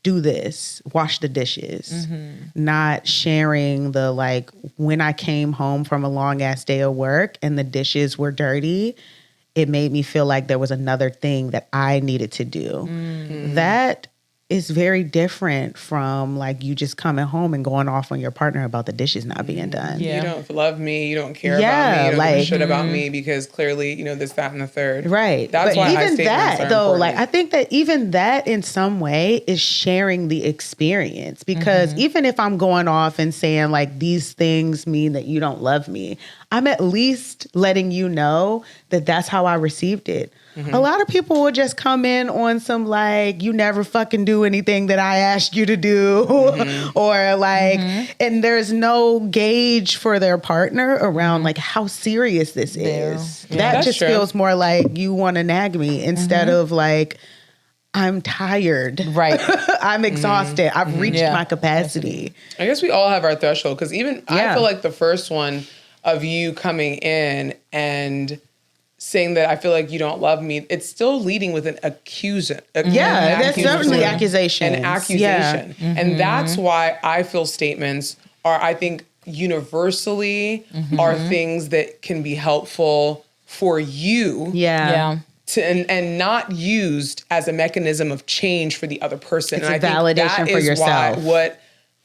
do this, wash the dishes, not sharing the like when I came home from a long ass day of work and the dishes were dirty, it made me feel like there was another thing that I needed to do. That is very different from like you just coming home and going off on your partner about the dishes not being done.
You don't love me. You don't care about me. You don't give a shit about me because clearly, this, that, and the third.
Right.
That's why
even
I say
that though,
important.
like I think that even that in some way is sharing the experience because even if I'm going off and saying like these things mean that you don't love me, I'm at least letting you know that that's how I received it. A lot of people will just come in on some like, you never fucking do anything that I asked you to do or like, and there's no gauge for their partner around like how serious this is.
Yeah.
That
That's
just
true.
feels more like you want to nag me instead of like, I'm tired.
Right.
I'm exhausted. I've reached my capacity.
I guess we all have our threshold because even I feel like the first one of you coming in and saying that I feel like you don't love me, it's still leading with an accusation.
That's certainly accusation.
An accusation. And that's why I feel statements are, I think, universally are things that can be helpful for you. And not used as a mechanism of change for the other person.
It's
and
a
I
validation
think that
for
is
yourself.
Why what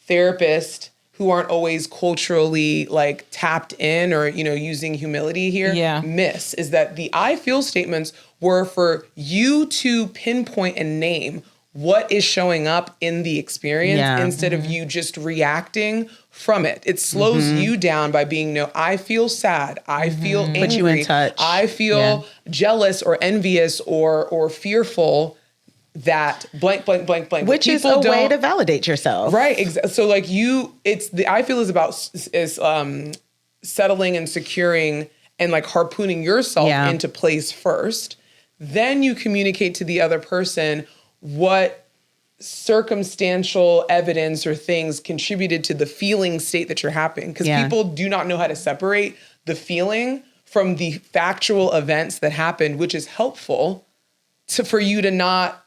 therapists who aren't always culturally like tapped in or, using humility here miss is that the I feel statements were for you to pinpoint and name what is showing up in the experience instead of you just reacting from it. It slows you down by being, I feel sad. I feel angry.
Put you in touch.
I feel jealous or envious or fearful that blank, blank, blank, blank.
Which is a way to validate yourself.
Right. So like I feel is about settling and securing and like harpooning yourself into place first. Then you communicate to the other person what circumstantial evidence or things contributed to the feeling state that you're having. Because people do not know how to separate the feeling from the factual events that happened, which is helpful for you to not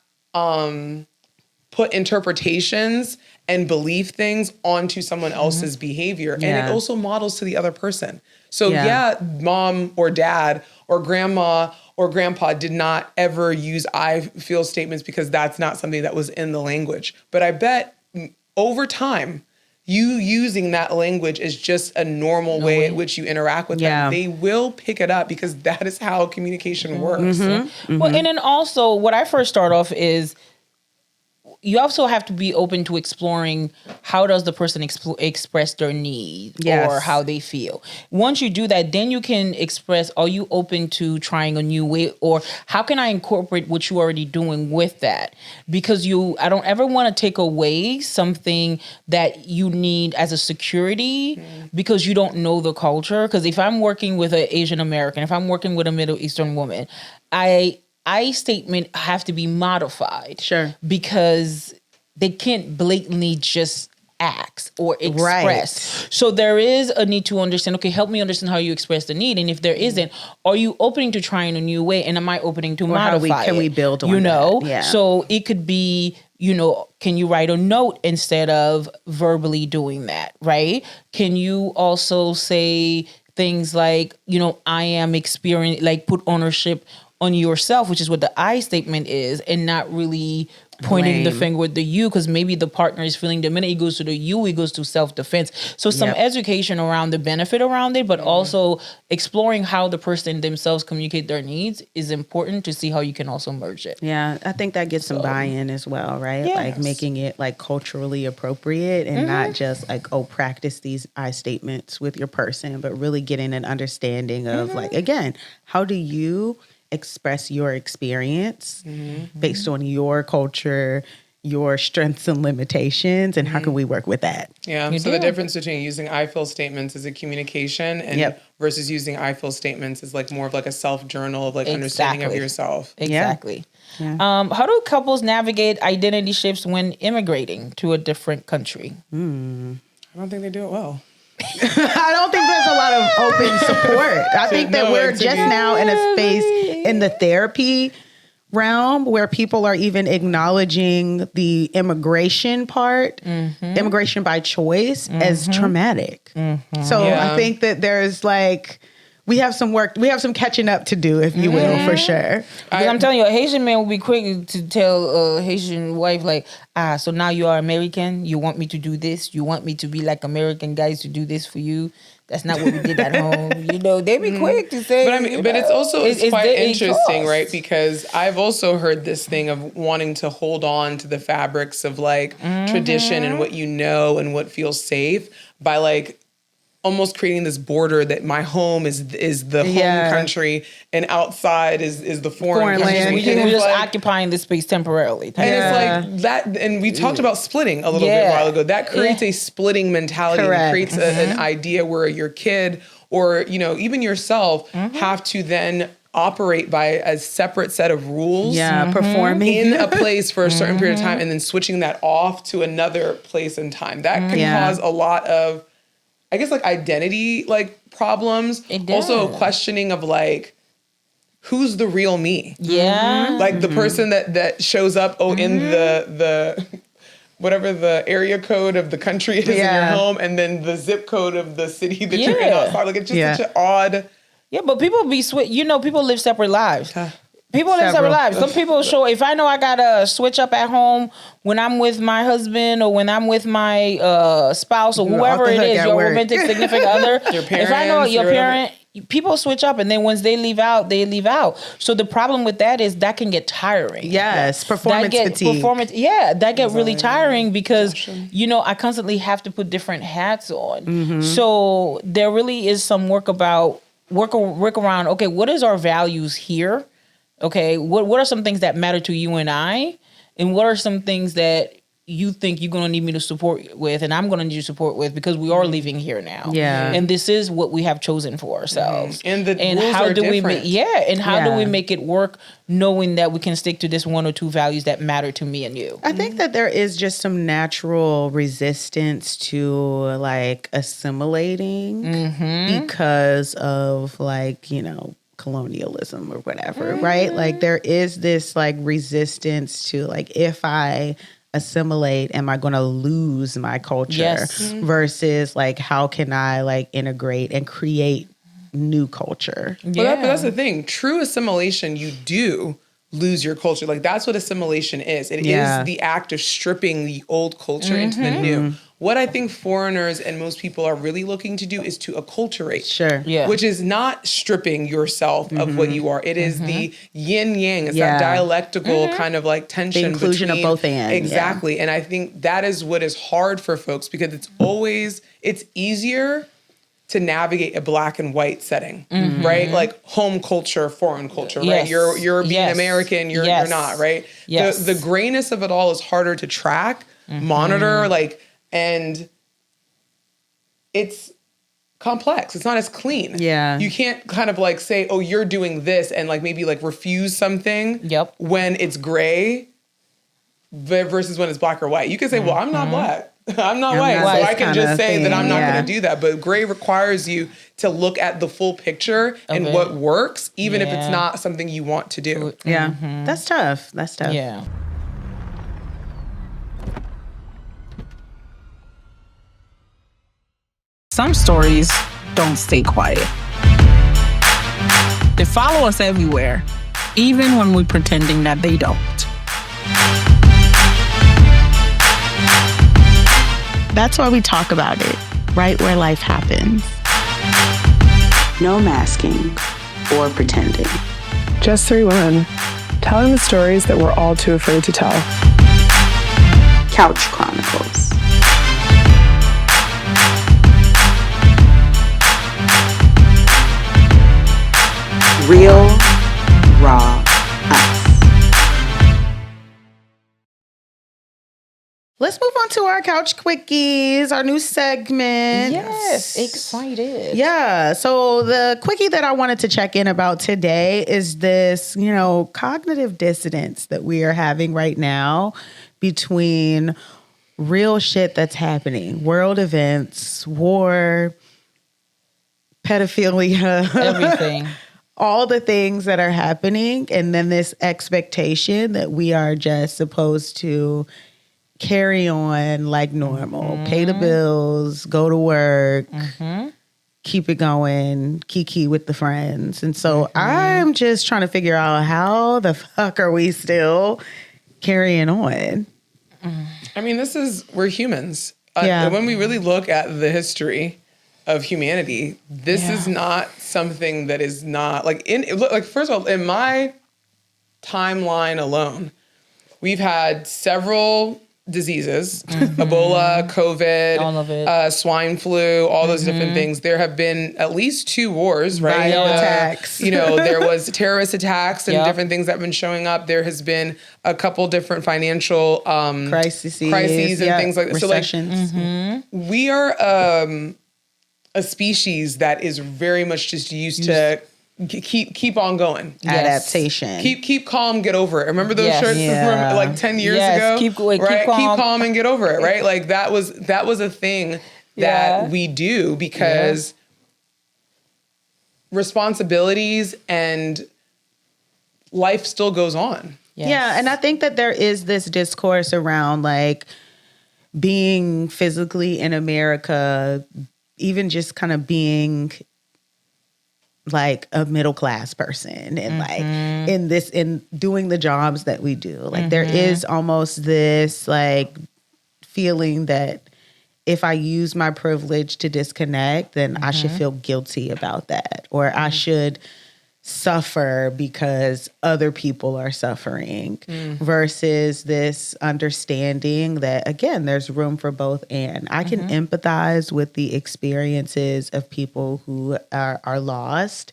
put interpretations and believe things onto someone else's behavior. And it also models to the other person. So mom or dad or grandma or grandpa did not ever use I feel statements because that's not something that was in the language. But I bet over time, you using that language is just a normal way at which you interact with them. They will pick it up because that is how communication works.
Well, and then also what I first start off is you also have to be open to exploring how does the person express their need or how they feel. Once you do that, then you can express, are you open to trying a new way, or how can I incorporate what you're already doing with that? Because I don't ever want to take away something that you need as a security because you don't know the culture. Because if I'm working with an Asian American, if I'm working with a Middle Eastern woman, I statement have to be modified.
Sure.
Because they can't blatantly just ask or express.
Right.
So there is a need to understand, okay, help me understand how you express the need. And if there isn't, are you opening to trying a new way? And am I opening to modify
can
it?
we build on
you know?
that? Yeah.
So it could be, you know, can you write a note instead of verbally doing that, right? Can you also say things like, you know, I am experiencing, like put ownership on yourself, which is what the I statement is, and not really pointing the finger with the you, because maybe the partner is feeling the minute he goes to the you, he goes to self-defense. So some education around the benefit around it, but also exploring how the person themselves communicate their needs is important to see how you can also merge it.
Yeah, I think that gets some buy-in as well, right?
Yes.
Like making it like culturally appropriate and not just like, oh, practice these I statements with your person, but really getting an understanding of like, again, how do you express your experience based on your culture, your strengths and limitations, and how can we work with that?
Yeah. So the difference between using I feel statements as a communication and versus using I feel statements is like more of like a self journal of like understanding of yourself.
Exactly.
Yeah.
How do couples navigate identity shifts when immigrating to a different country?
I don't think they do it well.
I don't think there's a lot of open support. I think that we're just now in a space in the therapy realm where people are even acknowledging the immigration part, immigration by choice, as traumatic. So I think that there's like, we have some catching up to do, if you will, for sure.
Because I'm telling you, a Haitian man will be quick to tell a Haitian wife, like, so now you are American. You want me to do this. You want me to be like American guys to do this for you. That's not what we did at home. You know, they be quick to say.
But I mean, but it's also it's quite interesting, right? Because I've also heard this thing of wanting to hold on to the fabrics of like tradition and what you know and what feels safe by like almost creating this border that my home is the home country and outside is the foreign country.
land. We're just like, occupying this space temporarily.
And it's like that. And we talked about splitting a little bit a while ago. That creates a splitting mentality. And creates an idea where your kid or, you know, even yourself have to then operate by a separate set of rules.
Performing
in a place for a certain period of time and then switching that off to another place and time. That can cause a lot of, I guess, like identity like problems. Also questioning of like, who's the real me? Like the person that shows up in the whatever the area code of the country is in your home, and then the zip code of the city that you're in outside. Like it's just such an odd. Yeah,
but people people live separate lives. People live separate lives. Some people show, if I know I gotta switch up at home when I'm with my husband or when I'm with my spouse or whoever it is, your romantic significant other.
Your parents,
if I know your parent, people switch up, and then once they leave out, they leave out. So the problem with that is that can get tiring.
Yes, performance fatigue.
That get really tiring because, you know, I constantly have to put different hats on. So there really is some work around, okay, what is our values here? Okay, what are some things that matter to you and I? And what are some things that you think you're going to need me to support with and I'm going to need you to support with because we are leaving here now. And this is what we have chosen for ourselves. And how do we make it work knowing that we can stick to this one or two values that matter to me and you?
I think that there is just some natural resistance to like assimilating because of like, you know, colonialism or whatever, right? Like there is this like resistance to like, if I assimilate, am I going to lose my culture versus like, how can I like integrate and create new culture?
But that's the thing. True assimilation, you do lose your culture. Like that's what assimilation is. It is the act of stripping the old culture into the new. What I think foreigners and most people are really looking to do is to acculturate. Which is not stripping yourself of what you are. It is the yin yang. It's that dialectical kind of like tension.
The inclusion of both ends.
Exactly. And I think that is what is hard for folks because it's easier to navigate a black and white setting, right? Like home culture, foreign culture, right? You're being American, you're not, right? The grayness of it all is harder to track, monitor, like, and it's complex. It's not as clean. You can't kind of like say, oh, you're doing this and like maybe like refuse something when it's gray versus when it's black or white. You can say, well, I'm not black. I'm not white, so I can just say that I'm not
yeah.
going to do that. But gray requires you to look at the full picture and what works, even if it's not something you want to do.
Yeah, that's tough. That's tough.
Yeah.
Some stories don't stay quiet. They follow us everywhere, even when we're pretending that they don't.
That's why we talk about it, right where life happens. No masking or pretending.
Just three women, telling the stories that we're all too afraid to tell.
Couch Chronicles. Real, raw us. Let's move on to our Couch Quickies, our new segment.
Yes, excited.
Yeah. So the quickie that I wanted to check in about today is this, cognitive dissonance that we are having right now between real shit that's happening, world events, war, pedophilia,
Everything.
all the things that are happening, and then this expectation that we are just supposed to carry on like normal, pay the bills, go to work, keep it going, kiki with the friends. And so I'm just trying to figure out how the fuck are we still carrying on?
I mean, we're humans.
Yeah.
When we really look at the history of humanity, this is not something that is not first of all, in my timeline alone, we've had several diseases, Ebola, COVID,
all of it.
swine flu, all those different things. There have been at least 2 wars, right?
Attacks.
There was terrorist attacks and different things that have been showing up. There has been a couple different financial crises and things like that.
Recessions.
So we are a species that is very much just used to keep on going.
Adaptation.
Keep calm, get over it. Remember those shirts from like 10 years ago?
Keep
calm and get over it, right? Like that was a thing that we do because responsibilities and life still goes on.
Yes.
Yeah, and I think that there is this discourse around like being physically in America, even just kind of being like a middle class person and like in doing the jobs that we do. Like there is almost this like feeling that if I use my privilege to disconnect, then I should feel guilty about that, or I should suffer because other people are suffering versus this understanding that, again, there's room for both. And I can empathize with the experiences of people who are lost.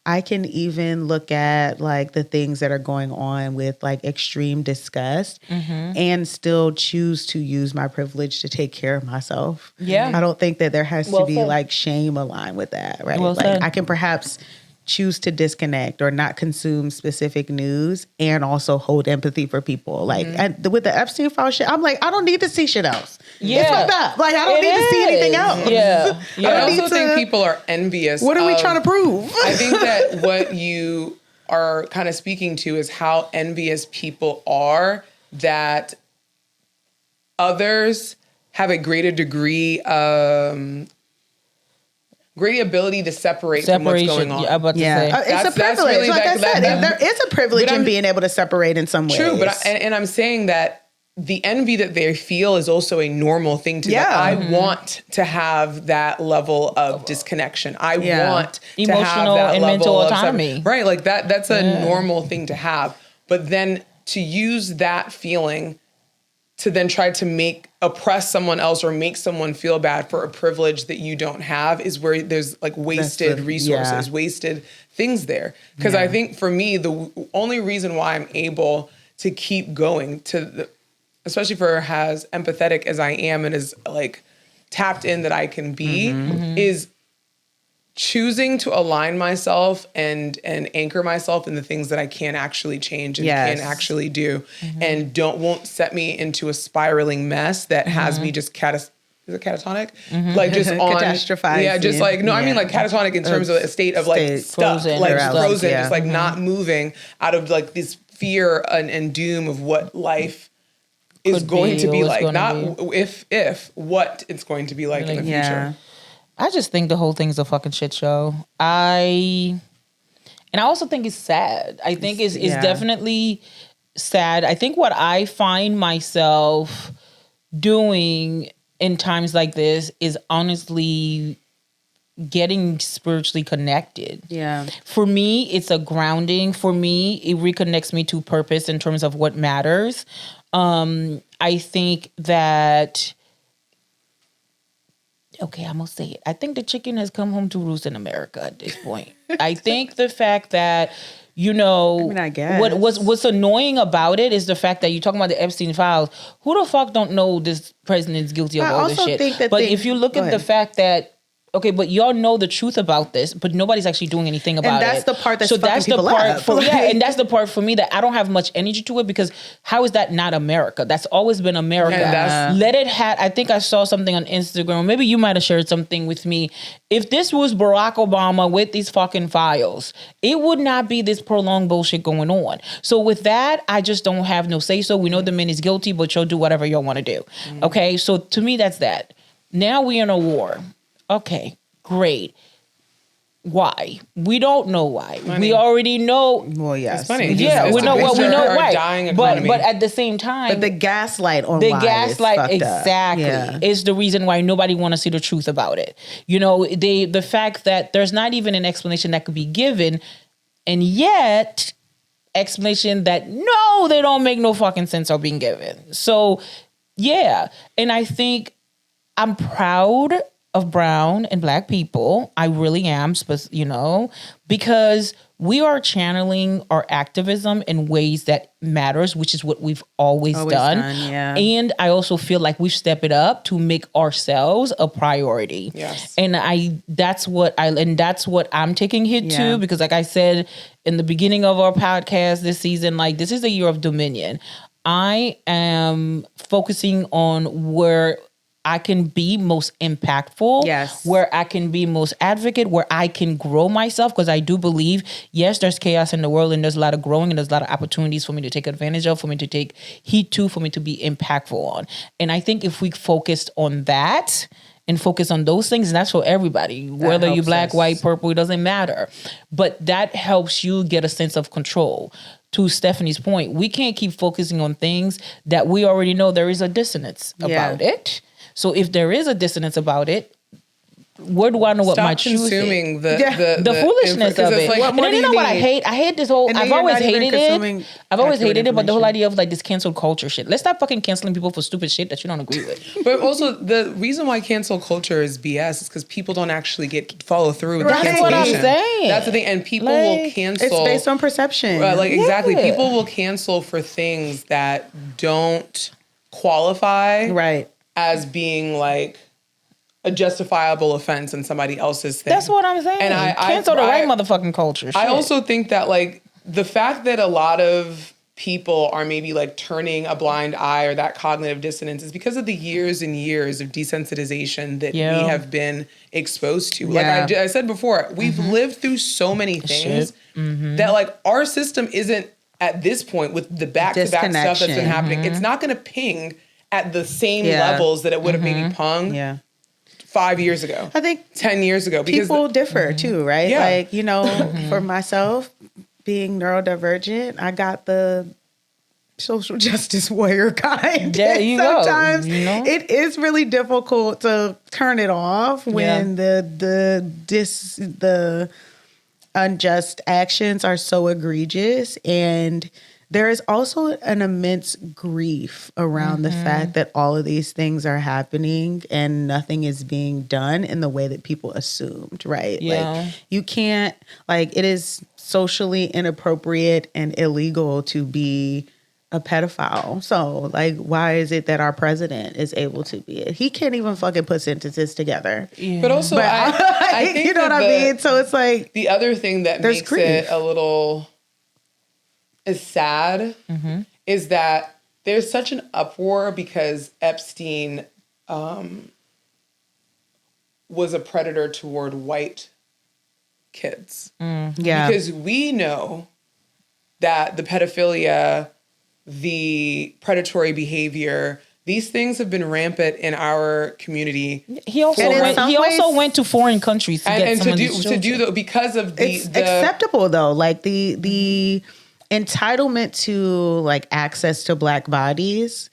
I can even look at like the things that are going on with like extreme disgust and still choose to use my privilege to take care of myself.
Yeah.
I don't think that there has to be like shame aligned with that, right? Like I can perhaps choose to disconnect or not consume specific news and also hold empathy for people. Like with the Epstein file shit, I'm like, I don't need to see shit else.
Yeah.
It's fucked up. Like I don't need to see anything else.
Yeah.
I also think people are envious.
What are we trying to prove?
I think that what you are kind of speaking to is how envious people are that others have a greater degree great ability to separate from what's going on.
I'm about to say.
It's a privilege.
Really
like I said, there is a privilege in being able to separate in some ways.
True, but I'm saying that the envy that they feel is also a normal thing to them. I want to have that level of disconnection. I want
emotional
to have that
and
level
mental
of
autonomy.
Right, like that's a normal thing to have. But then to use that feeling to then try to oppress someone else or make someone feel bad for a privilege that you don't have is where there's like wasted resources, wasted things there. Because I think for me, the only reason why I'm able to keep going especially for as empathetic as I am and as like tapped in that I can be is choosing to align myself and anchor myself in the things that I can actually change and can actually do, and won't set me into a spiraling mess that has me just is it catatonic? Like just on
catastrophizing.
Yeah, just like I mean like catatonic in terms of a state of like stuck, frozen, just like not moving out of like this fear and doom of what life is going to be like. Not if what it's going to be like in the future.
I just think the whole thing's a fucking shit show. And I also think it's sad. I think it's definitely sad. I think what I find myself doing in times like this is honestly getting spiritually connected. Yeah. For me, it's a grounding. For me, it reconnects me to purpose in terms of what matters. I think that... Okay, I'm going to say it. I think the chicken has come home to roost in America at this point. I think the fact that, you know,
I guess.
What's annoying about it is the fact that you're talking about the Epstein files. Who the fuck don't know this president's guilty of all this shit? But if you look at the fact that, okay, but y'all know the truth about this, but nobody's actually doing anything about it.
And that's the part that's fucking people up.
And that's the part for me that I don't have much energy to it, because how is that not America? That's always been America. Let it have. I think I saw something on Instagram. Maybe you might have shared something with me. If this was Barack Obama with these fucking files, it would not be this prolonged bullshit going on. So with that, I just don't have no say so. We know the man is guilty, but y'all do whatever y'all want to do. Okay, so to me, that's that. Now we're in a war. Okay, great. Why? We don't know why.
Money.
We already know.
Well, yes.
It's funny.
Yeah, we know what we know. Right.
Dying
but at the same time,
but the gaslight on
exactly is the reason why nobody want to see the truth about it. You know, the fact that there's not even an explanation that could be given, and yet explanation that no, they don't make no fucking sense are being given. So yeah, and I think I'm proud of brown and black people. I really am, you know, because we are channeling our activism in ways that matters, which is what we've always done. And I also feel like we've stepped it up to make ourselves a priority. Yes. And that's what I'm taking heed to, because like I said in the beginning of our podcast this season, like this is a year of dominion. I am focusing on where I can be most impactful, where I can be most advocate, where I can grow myself, because I do believe, yes, there's chaos in the world and there's a lot of growing and there's a lot of opportunities for me to take advantage of, for me to take heed to, for me to be impactful on. And I think if we focused on that and focus on those things, and that's for everybody, whether you're black, white, purple, it doesn't matter. But that helps you get a sense of control. To Stephanie's point, we can't keep focusing on things that we already know there is a dissonance about it. So if there is a dissonance about it, where do I know what my truth is?
Consuming the
foolishness of it. Like, and then you know what I hate? I hate this whole. I've always hated it, but the whole idea of like this cancel culture shit. Let's stop fucking canceling people for stupid shit that you don't agree with.
But also the reason why cancel culture is BS is because people don't actually follow through with the cancellation.
That's what I'm saying.
That's the thing, and people will cancel.
It's based on perception.
Exactly. People will cancel for things that don't qualify as being like a justifiable offense in somebody else's thing.
That's what I'm saying. And I cancel the right motherfucking culture. Shit.
I also think that like the fact that a lot of people are maybe like turning a blind eye or that cognitive dissonance is because of the years and years of desensitization that we have been exposed to. Like I said before, we've lived through so many things that like our system isn't at this point with the back-to-back stuff that's been happening. It's not going to ping at the same levels that it would have maybe pung 5 years ago.
I think
10 years ago.
Because people differ too, right? Yeah. Like, you know, for myself, being neurodivergent, I got the social justice warrior kind.
There you
Sometimes
go. You know?
It is really difficult to turn it off when the unjust actions are so egregious. And there is also an immense grief around the fact that all of these things are happening and nothing is being done in the way that people assumed, right?
Yeah.
Like you can't, like it is socially inappropriate and illegal to be a pedophile. So, like, why is it that our president is able to be it? He can't even fucking put sentences together.
Yeah. But also, I think
you know what I mean? So it's like
the other thing that makes it a little is sad is that there's such an uproar because Epstein was a predator toward white kids.
Yeah.
Because we know that the pedophilia, the predatory behavior, these things have been rampant in our community.
He also went to foreign countries to get some of these children.
Because of
it's acceptable though. Like the entitlement to like access to Black bodies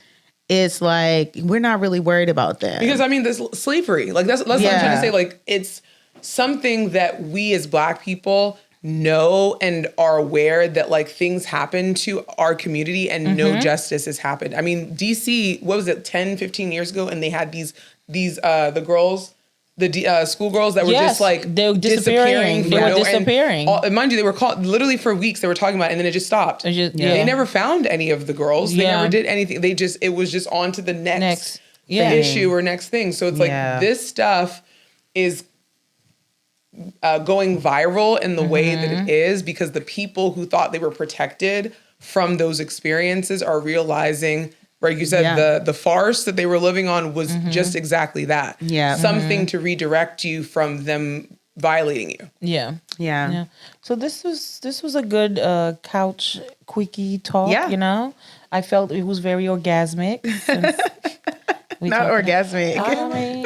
is like, we're not really worried about that.
Because I mean, this slavery, like that's what I'm trying to say. Like it's something that we as Black people know and are aware that like things happen to our community and no justice has happened. I mean, DC, what was it, 10, 15 years ago? And they had these the girls, the schoolgirls that were just like
they were disappearing. They were disappearing.
Mind you, they were called literally for weeks. They were talking about it, and then it just stopped. They never found any of the girls. They never did anything. It was just on to the next issue or next thing. So it's like this stuff is going viral in the way that it is because the people who thought they were protected from those experiences are realizing, like you said, the farce that they were living on was just exactly that.
Yeah.
Something to redirect you from them violating you.
Yeah. So this was a good couch quickie talk.
Yeah.
You know, I felt it was very orgasmic.
Not orgasmic.
I mean,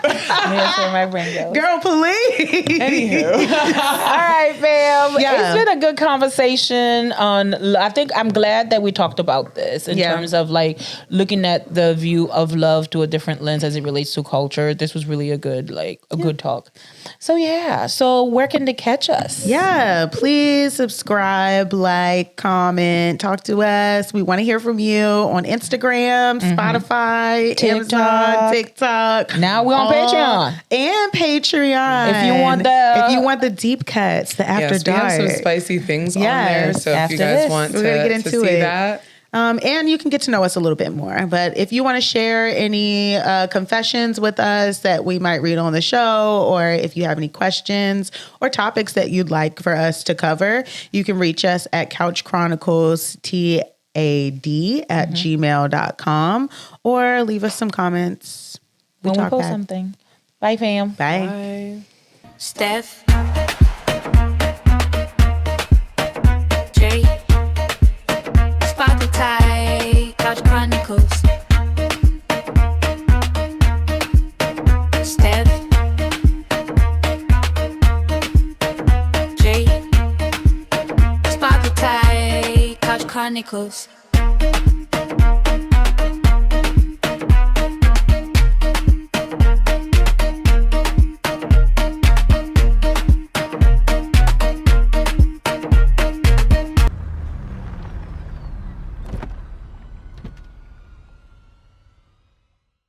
that's where my brain goes.
Girl, please.
Anywho.
All right, fam. It's been a good conversation I think I'm glad that we talked about this in terms of like looking at the view of love to a different lens as it relates to culture. This was really a good talk. So where can they catch us?
Yeah, please subscribe, like, comment, talk to us. We want to hear from you on Instagram, Spotify, Amazon, TikTok.
Now we're on Patreon.
And Patreon.
If
you want the deep cuts, the after dark.
We have some spicy things on there. So if you guys want to
get into
see that.
And you can get to know us a little bit more. But if you want to share any confessions with us that we might read on the show, or if you have any questions or topics that you'd like for us to cover, you can reach us at Couch Chronicles TAD@gmail.com or leave us some comments.
When we post something. Bye, fam.
Bye.
Steph, Jay, Spotify, Couch Chronicles. Steph, Jay, Spotify, Couch Chronicles.